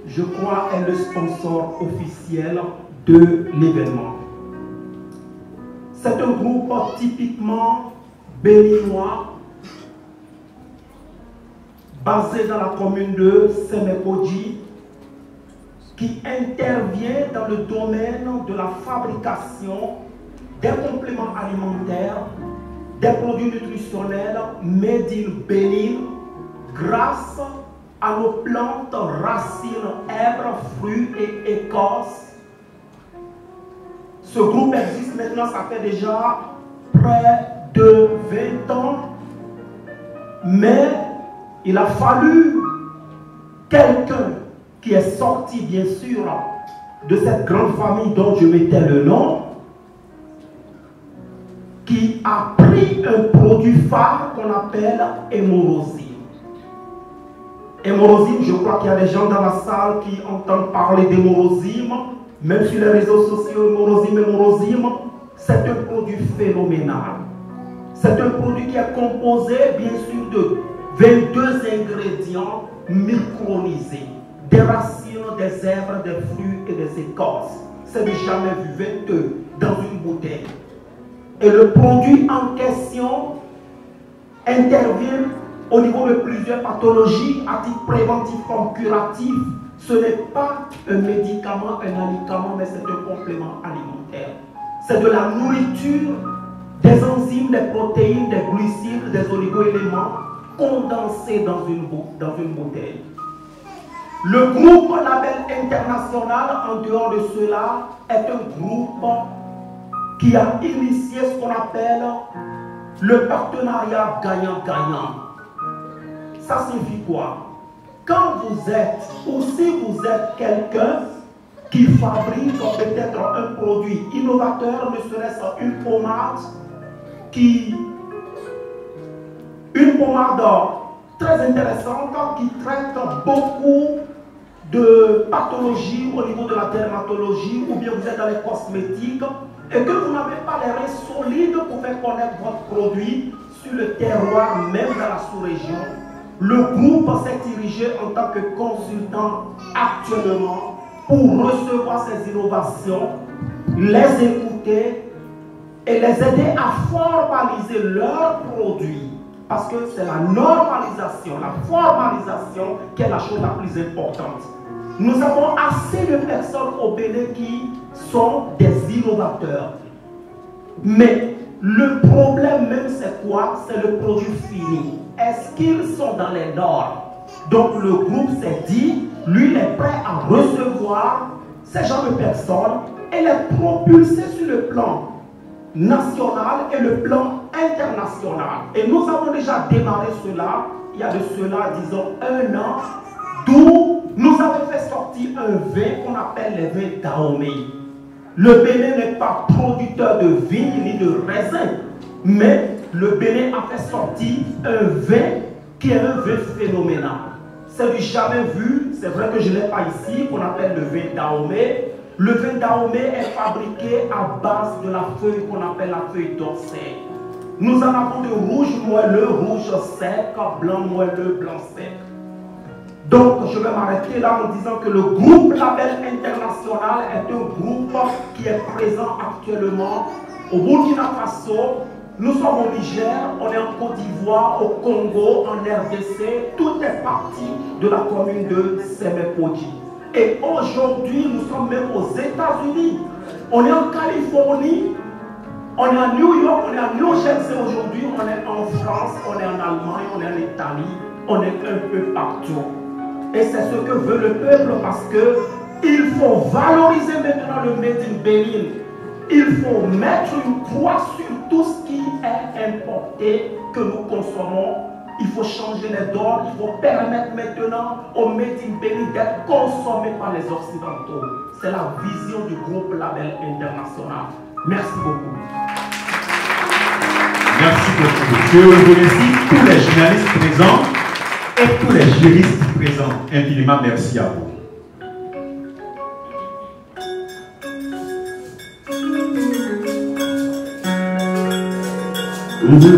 je crois est le sponsor officiel de l'événement. C'est un groupe typiquement béninois, basé dans la commune de Semekoji, qui intervient dans le domaine de la fabrication des compléments alimentaires, des produits nutritionnels made in Bénin grâce à nos plantes, racines, herbes, fruits et écorces. Ce groupe existe maintenant, ça fait déjà près de 20 ans, mais il a fallu quelqu'un qui est sorti bien sûr de cette grande famille dont je mettais le nom, qui a pris un produit phare qu'on appelle hémorrhosine. Hémorrhosine, je crois qu'il y a des gens dans la salle qui entendent parler d'hémorrhosine, même sur les réseaux sociaux, hémorrhosine, c'est un produit phénoménal. C'est un produit qui est composé bien sûr de 22 ingrédients micronisés, des racines, des herbes, des fruits et des écorces. C'est du jamais vu, 22 dans une bouteille. Et le produit en question intervient au niveau de plusieurs pathologies à titre préventif comme curatif. Ce n'est pas un médicament, un alicament, mais c'est un complément alimentaire. C'est de la nourriture, des enzymes, des protéines, des glucides, des oligo-éléments condensés dans une bouteille. Le groupe Label International, en dehors de cela, est un groupe qui a initié ce qu'on appelle le partenariat gagnant-gagnant. Ça signifie quoi? Quand vous êtes, ou si vous êtes quelqu'un qui fabrique peut-être un produit innovateur, ne serait-ce une pommade très intéressante qui traite beaucoup de pathologies au niveau de la dermatologie, ou bien vous êtes dans les cosmétiques et que vous n'avez pas les reins solides pour faire connaître votre produit sur le terroir, même dans la sous-région. Le groupe s'est dirigé en tant que consultant actuellement pour recevoir ces innovations, les écouter et les aider à formaliser leurs produits. Parce que c'est la normalisation, la formalisation qui est la chose la plus importante. Nous avons assez de personnes au Bénin qui sont des innovateurs. Mais le problème même c'est quoi? C'est le produit fini. Est-ce qu'ils sont dans les normes? Donc le groupe s'est dit, lui il est prêt à recevoir ces genres de personnes et les propulser sur le plan national et le plan international. Et nous avons déjà démarré cela, il y a de cela, disons, 1 an, d'où nous avons fait sortir un vin qu'on appelle les vins Dahomey. Le Bénin n'est pas producteur de vigne ni de raisin, mais le Bénin a fait sortir un vin qui est un vin phénoménal. C'est du jamais vu, c'est vrai que je ne l'ai pas ici, qu'on appelle le vin Dahomey. Le vin Dahomey est fabriqué à base de la feuille qu'on appelle la feuille d'orsay. Nous en avons de rouge moelleux, rouge sec, blanc moelleux, blanc sec. Donc je vais m'arrêter là en disant que le groupe Label International est un groupe qui est présent actuellement au Burkina Faso. Nous sommes au Niger, on est en Côte d'Ivoire, au Congo, en RDC. Tout est parti de la commune de Semekoji. Et aujourd'hui, nous sommes même aux États-Unis. On est en Californie, on est à New York, on est à New Jersey aujourd'hui, on est en France, on est en Allemagne, on est en Italie, on est un peu partout. Et c'est ce que veut le peuple parce que il faut valoriser maintenant le Made in Bénin. Il faut mettre une croix sur tout ce qui est importé que nous consommons. Il faut changer les dons, il faut permettre maintenant au Made in Bénin d'être consommé par les Occidentaux. C'est la vision du groupe Label International. Merci beaucoup. Merci beaucoup. Je remercie tous les journalistes présents et tous les juristes présents. Infiniment merci à vous. Yes,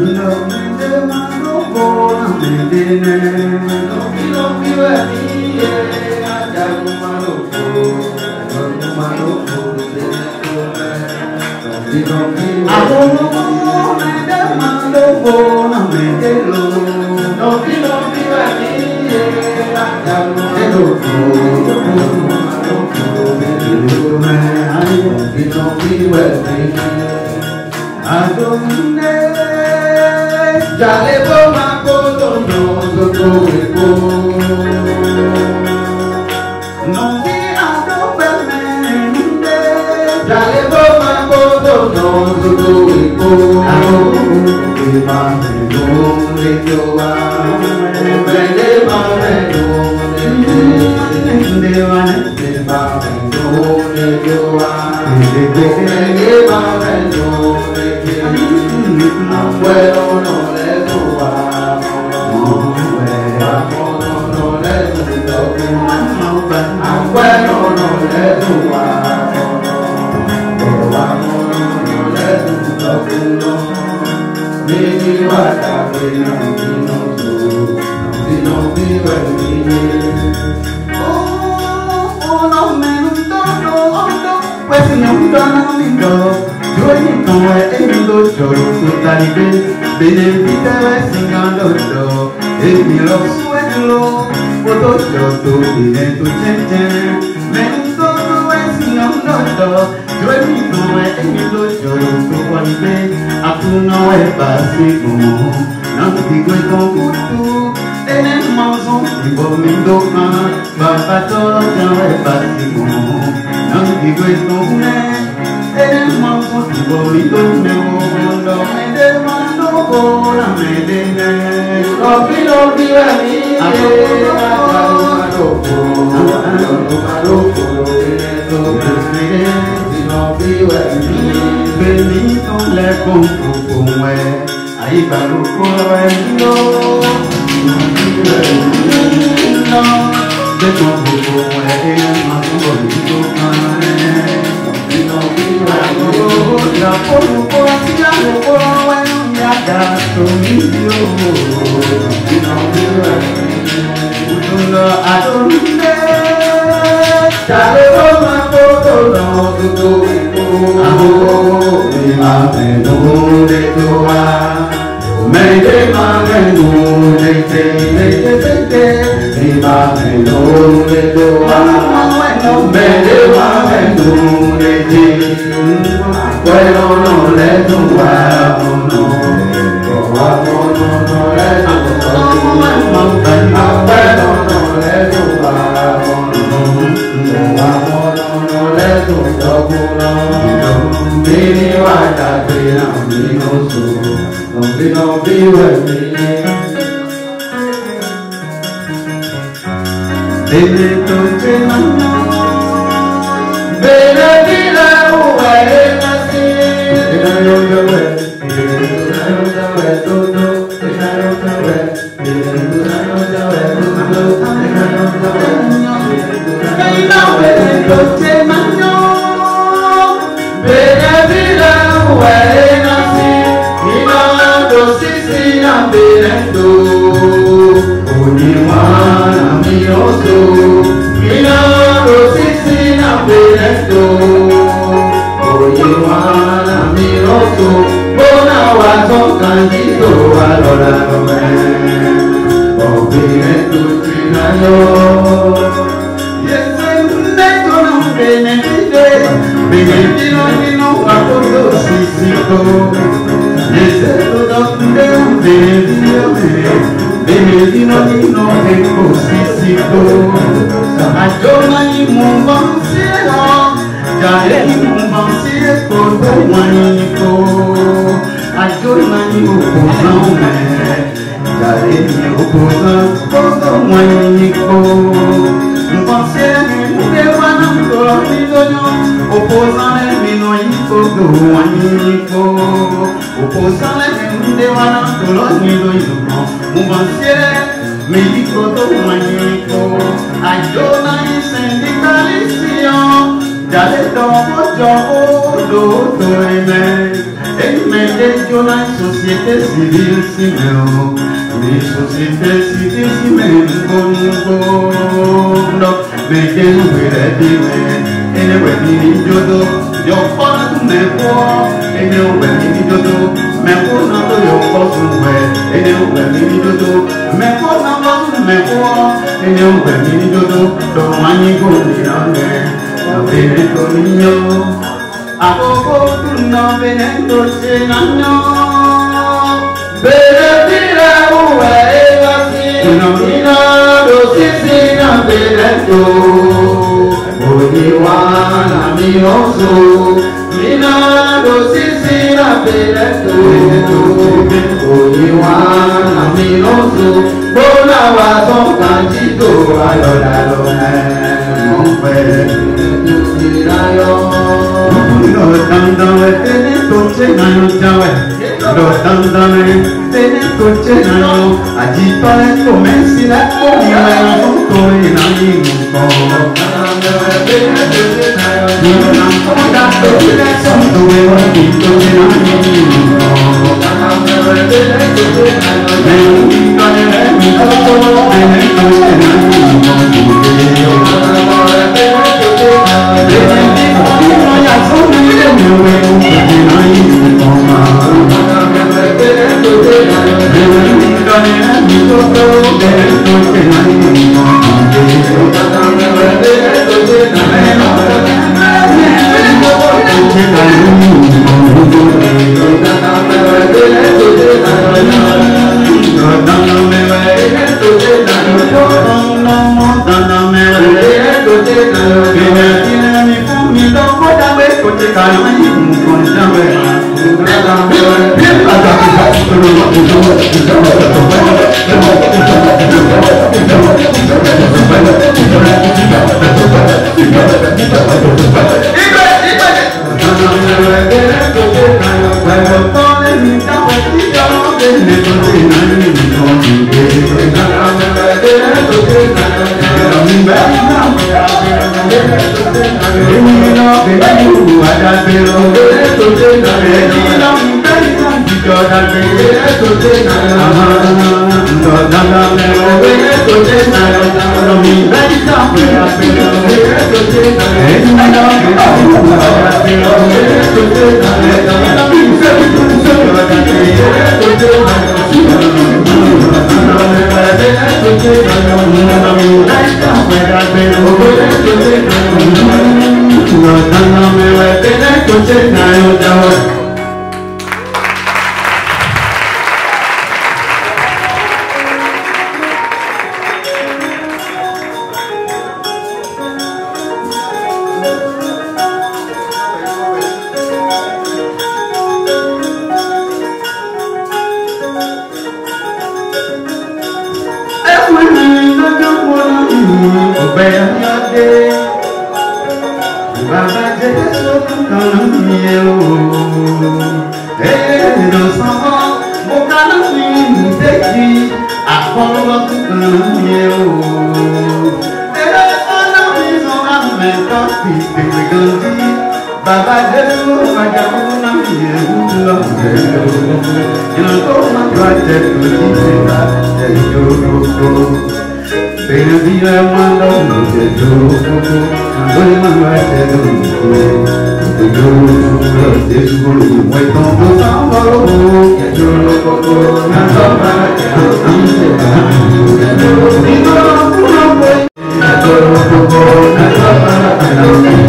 Thank you.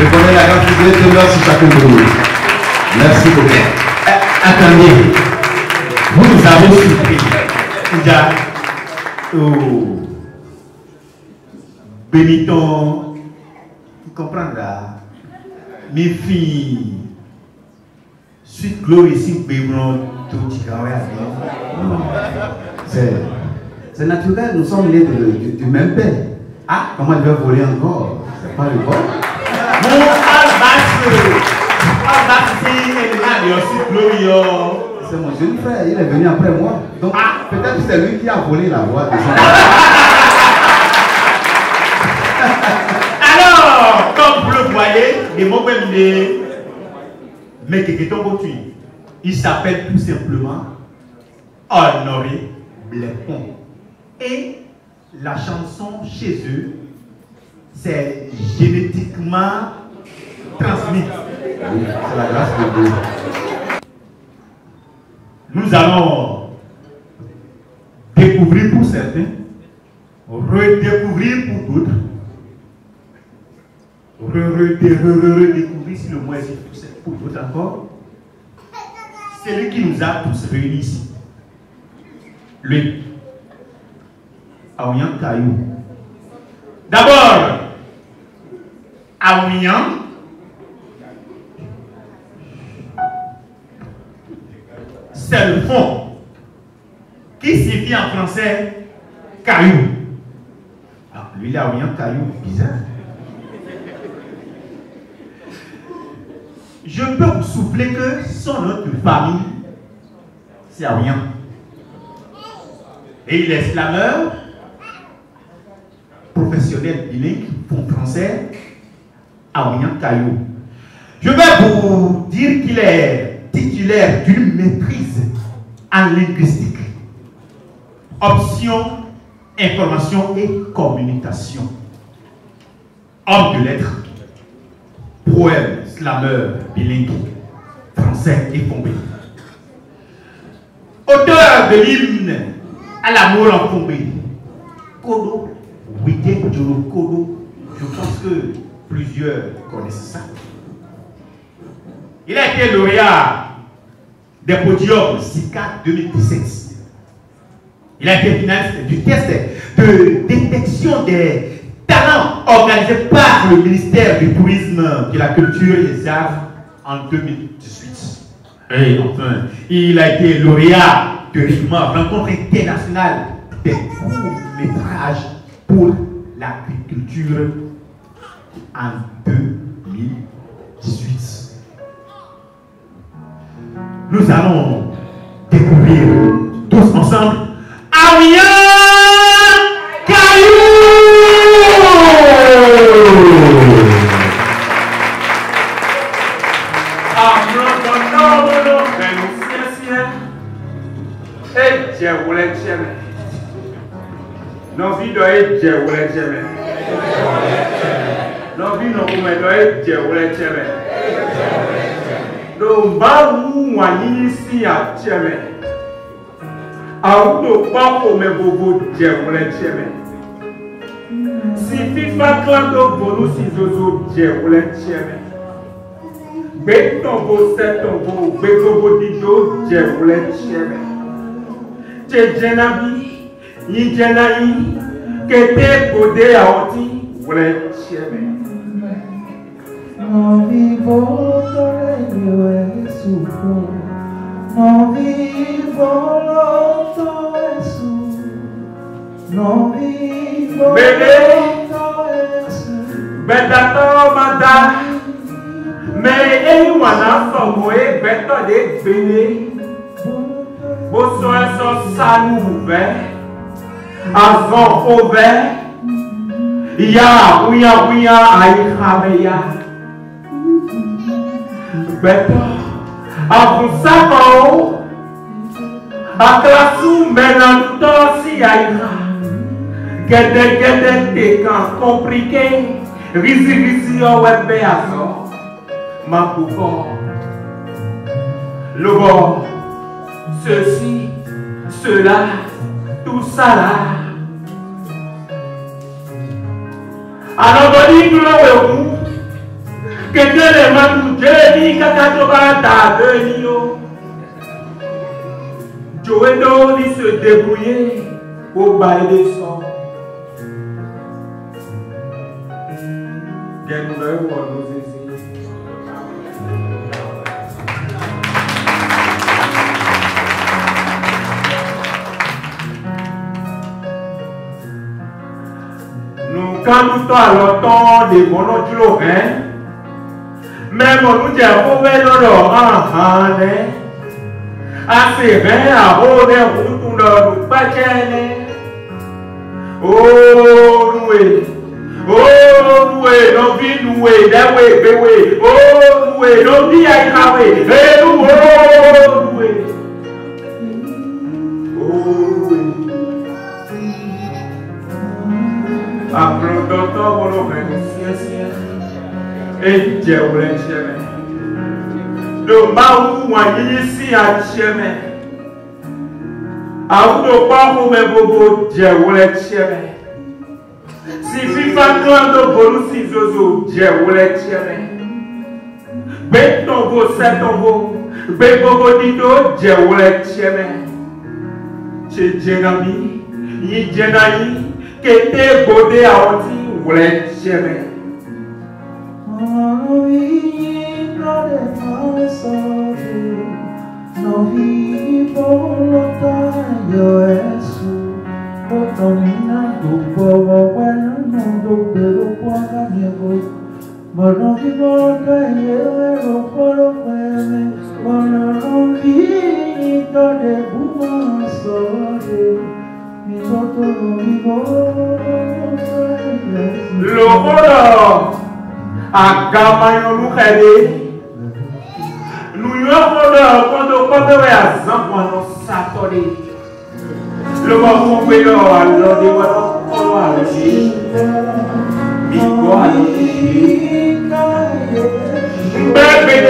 Je connais la grâce de Dieu, Dieu merci chacun de nous. Merci beaucoup. Attendez, vous nous avez surpris. Béniton, vous comprendrez. Mes filles, suite glorieuse, bébron, tout c'est naturel, nous sommes nés du même père. Ah, comment il va voler encore? C'est pas le bon. C'est mon jeune frère, il est venu après moi. Donc peut-être que c'est lui qui a volé la voix de son Alors, comme vous le voyez, les mots mais il s'appelle tout simplement Honoré Blépon. Et la chanson chez eux, c'est génétiquement transmis. Oui, c'est la grâce de Dieu. Nous allons découvrir pour certains, redécouvrir pour d'autres, redécouvrir si le moins est pour d'autres encore. C'est lui qui nous a tous réunis ici. Lui, Aouyan Kayou. D'abord, Aouyan, c'est le fond qui signifie en français caillou. Ah, lui, il a Aouyan Kayou, bizarre. Je peux vous souffler que son nom de famille, c'est Aouyan. Et il est slameur, professionnel bilingue, fond français, Aouyan Kayou. Je vais vous dire qu'il est titulaire d'une maîtrise en linguistique, option, information et communication. Homme de lettres, poème, slameur, bilingue, français et fombé. Auteur de l'hymne à l'amour en fombé. Kodo, Wité Djolo Kodo. Je pense que plusieurs connaissent ça. Il a été lauréat des podiums SICA 2017. Il a été finaliste du test de détection des talents organisé par le ministère du Tourisme, de la Culture et des Arts en 2018. Et enfin, il a été lauréat de rencontre internationale des courts-métrages pour l'agriculture en 2018. Nous allons découvrir tous ensemble Aouyan Kayou. Si FIFA clando bonu si zozo djewle tcheme. Betombo setombo betombo dido djewle tcheme. Tjejenabi yijenayi kete kode aoti wle tcheme. Non vivo torello e supo. Non vivo l'otto e su. Non vivo l'otto e su. Betato manda. Me wana fongo e beto de bene. Boso eso sanu ouve. Avant ouve. Ya ouya aï khameya. Beto. Abusako Aklasu menanto si aïra. Gede te kan compliqué. Risi o webe aso. Ma pouco. Le bon. Ceci, cela, tout ça là. Alors, Que les mamous de ni kakatobata de nio. Joëno ni se débrouiller au bail des sons. Nous, quand nous sommes à l'automne des monotulos, même nous disons que nous sommes assez bien à haut nous pas oh, nous, no be no way, that way, that way. Oh, no way, no be that way. Hey, no way. Oh, no way. Après le temps, on va faire et Dieu vous les chemin. Le mal où on y ici à chemin. À vous de pas vous me bobo Dieu vous les chemin. Si FIFA clando bolu si zozo Dieu vous les chemin. Bet tombo set tombo. Bet bobo dido Dieu vous les chemin. Chez Djenami, yi Djenayi, que te bodé à oti vous les chemin. No vivo lo taglio Gesù, lo dominato poco bueno mundo pero cuando niego, ma non vivo lo taglio lo polo bene, ma non vivo de buona sorte, mi sotto lo vivo lo polo agama yo lukhede. Nous y avons quand on peut à Zamboano Saturday. Le moment où on peut alors des mots à l'outil. Bigo à l'outil. Bébé,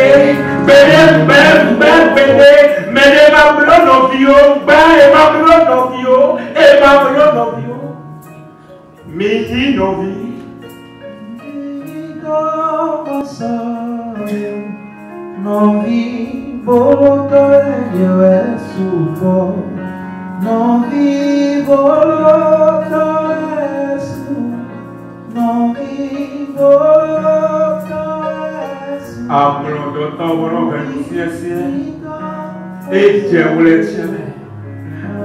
mais ma blonde au bio, et ma blonde au bio, et ma blonde au bio. Midi no vi. Non vivo lo taglio Gesù, non vivo lo taglio Gesù, non vivo lo taglio Gesù. Après le temps, on va et Dieu vous les chemin.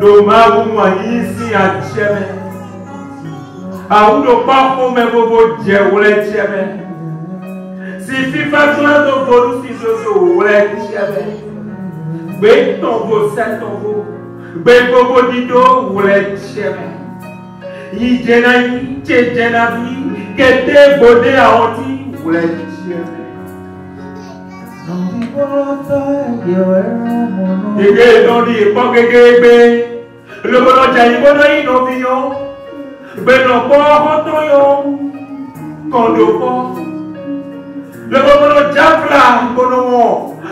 Demain, vous m'avez ici à chemin. À vous ne pas pour me vous Dieu vous les chemin. Si FIFA clando bolu si zozo vous les chemin. Bet tombo set tombo. Bet bobo dido vous les chemin. Yi Djenayi, che Djenabi, que te bodé à oti vous les chemin. Non vivo lo taglio Gesù. Gege non di po gege le bono jai bono ino biyo. Beno po hoto yo. Kondo po. Le bono jafla bono mo.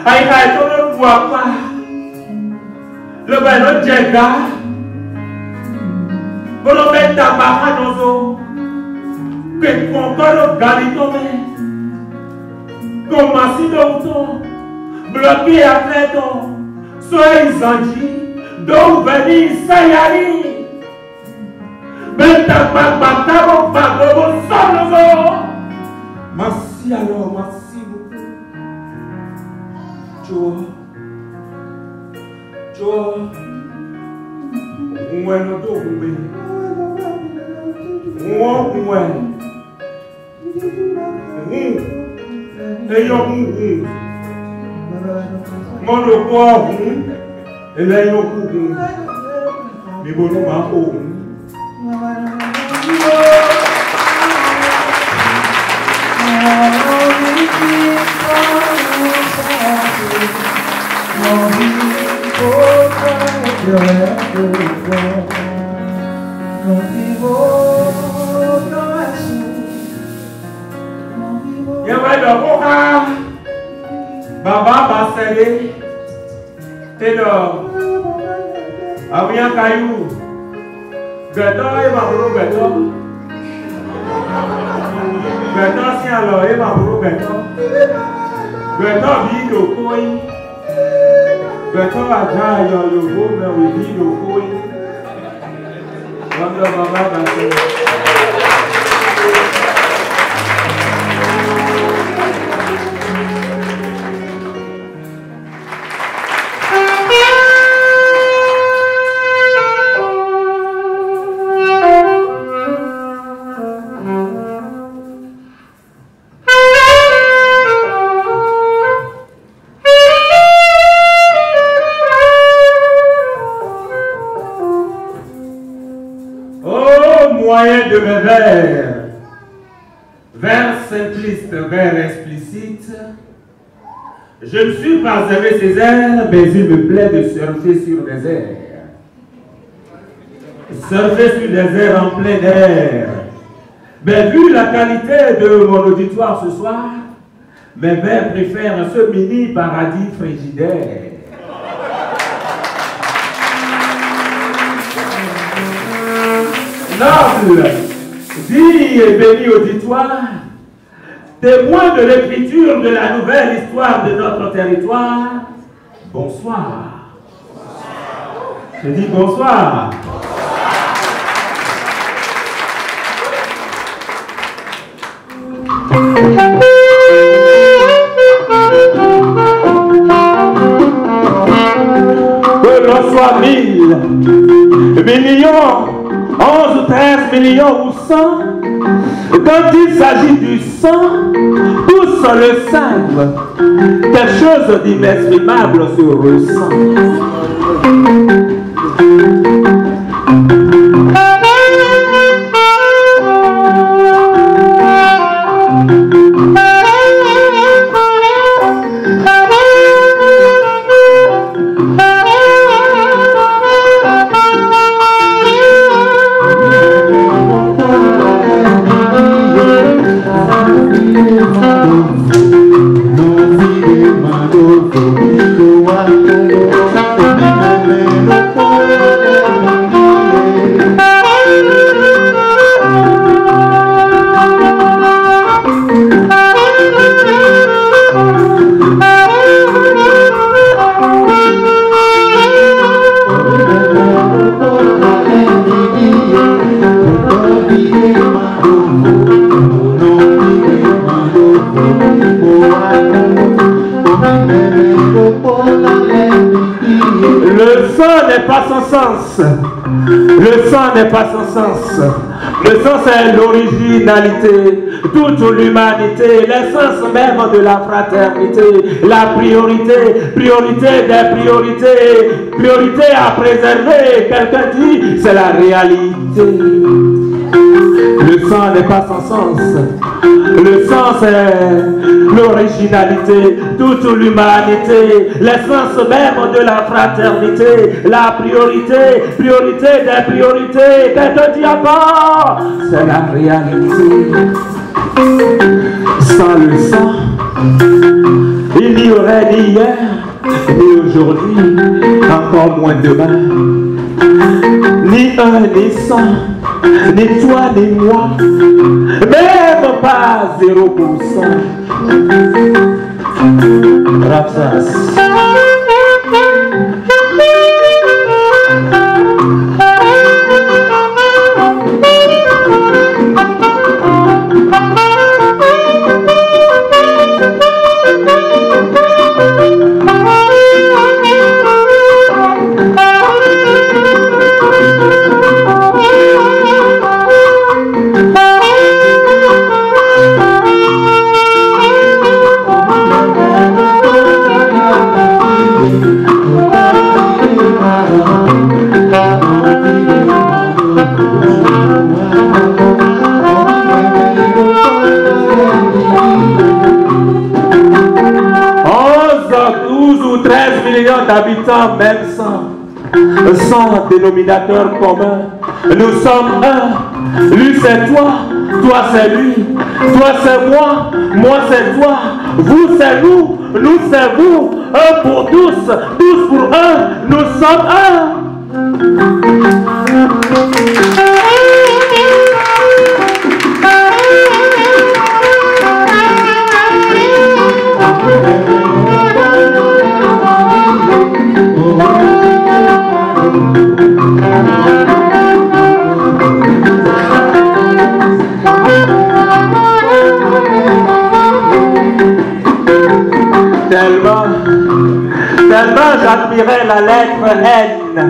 Ai kai to le buapa. Le bono jega. Bono beta bahanozo. Que konkoro galito me. Comme si d'autres bloqué après ton soyez zanji d'où venir sayari benta papa bobo solo. Merci alors, merci beaucoup. Joe ouais no do Ayant mon corps, et l'ayant couru, mais bon, ma eau. Baba Basele, Tedor, Avian Caillou, Beto et Mamouro Beto, Beto si alors et Mamouro Beto, Beto video koi. Beto aja yo go me we video koi. Wanda baba basi. De mes vers simplistes, vers explicites, je ne suis pas aimé ces airs, mais il me plaît de surfer sur des airs. Surfer sur des airs en plein air. Mais vu la qualité de mon auditoire ce soir, mes vers préfèrent ce mini paradis frigidaire. Noble, dit et béni auditoire, témoin de l'écriture de la nouvelle histoire de notre territoire, bonsoir. Je dis bonsoir. Que l'on soit 1000, millions, 11 ou 13 millions ou 100, quand il s'agit du sang, tous le savent. Quelque chose d'inexprimable se ressent. Le sang n'est pas son sens. Le sang, c'est l'originalité, toute l'humanité, l'essence même de la fraternité, la priorité des priorités, priorité à préserver. Quelqu'un dit, c'est la réalité. Le sang n'est pas son sens. Le sang, c'est l'originalité, toute l'humanité, l'essence même de la fraternité, la priorité des priorités. Quelqu'un dit encore, c'est la réalité. Sans le sang, il n'y aurait ni hier, ni aujourd'hui, encore moins demain. Ni un, ni 100, ni toi, ni moi, même pas 0%. Rapsas. D'habitants, même sans dénominateur commun. Nous sommes un. Lui c'est toi, toi c'est lui, toi c'est moi, moi c'est toi, vous c'est nous c'est vous, un pour tous, tous pour un, nous sommes un. Tellement j'admirais la lettre N.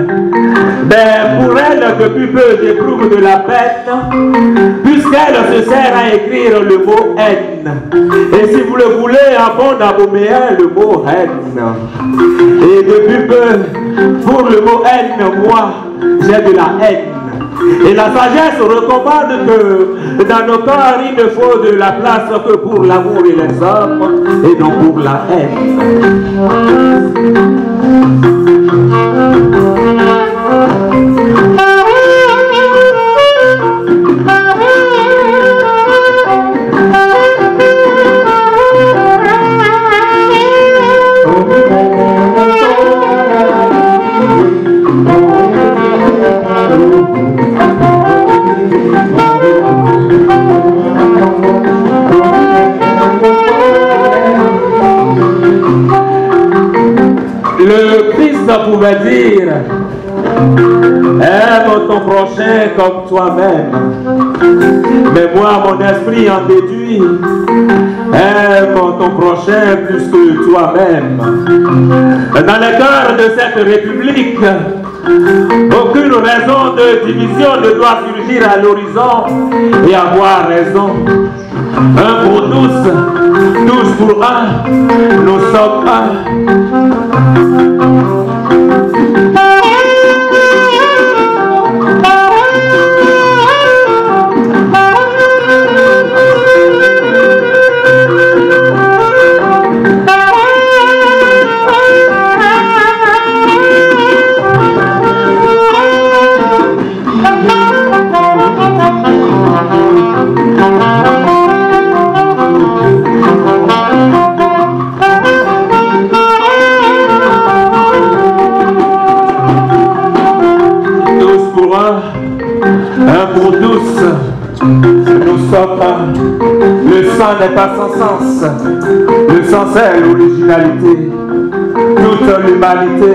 Mais pour elle, depuis peu, j'éprouve de la peine, puisqu'elle se sert à écrire le mot N. Et si vous le voulez, un bon aboméen, le mot N. Et depuis peu, pour le mot N, moi, j'ai de la haine. Et la sagesse recommande que dans nos corps, il ne faut de la place que pour l'amour et les hommes, et non pour la haine. Le Christ pouvait dire: aime ton prochain comme toi-même. Mais moi, mon esprit en déduit: aime ton prochain plus que toi-même. Dans le cœur de cette République, aucune raison de division ne doit surgir à l'horizon et avoir raison. Un pour tous, tous pour un, nous sommes un. Un pour tous, nous sommes un. Le sang n'est pas sans sens, le sens est l'originalité, toute l'humanité,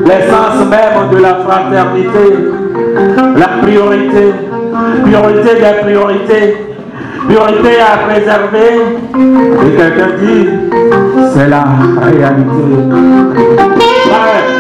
l'essence même de la fraternité, la priorité, priorité des priorités, priorité à préserver, et quelqu'un dit, c'est la réalité. Ouais.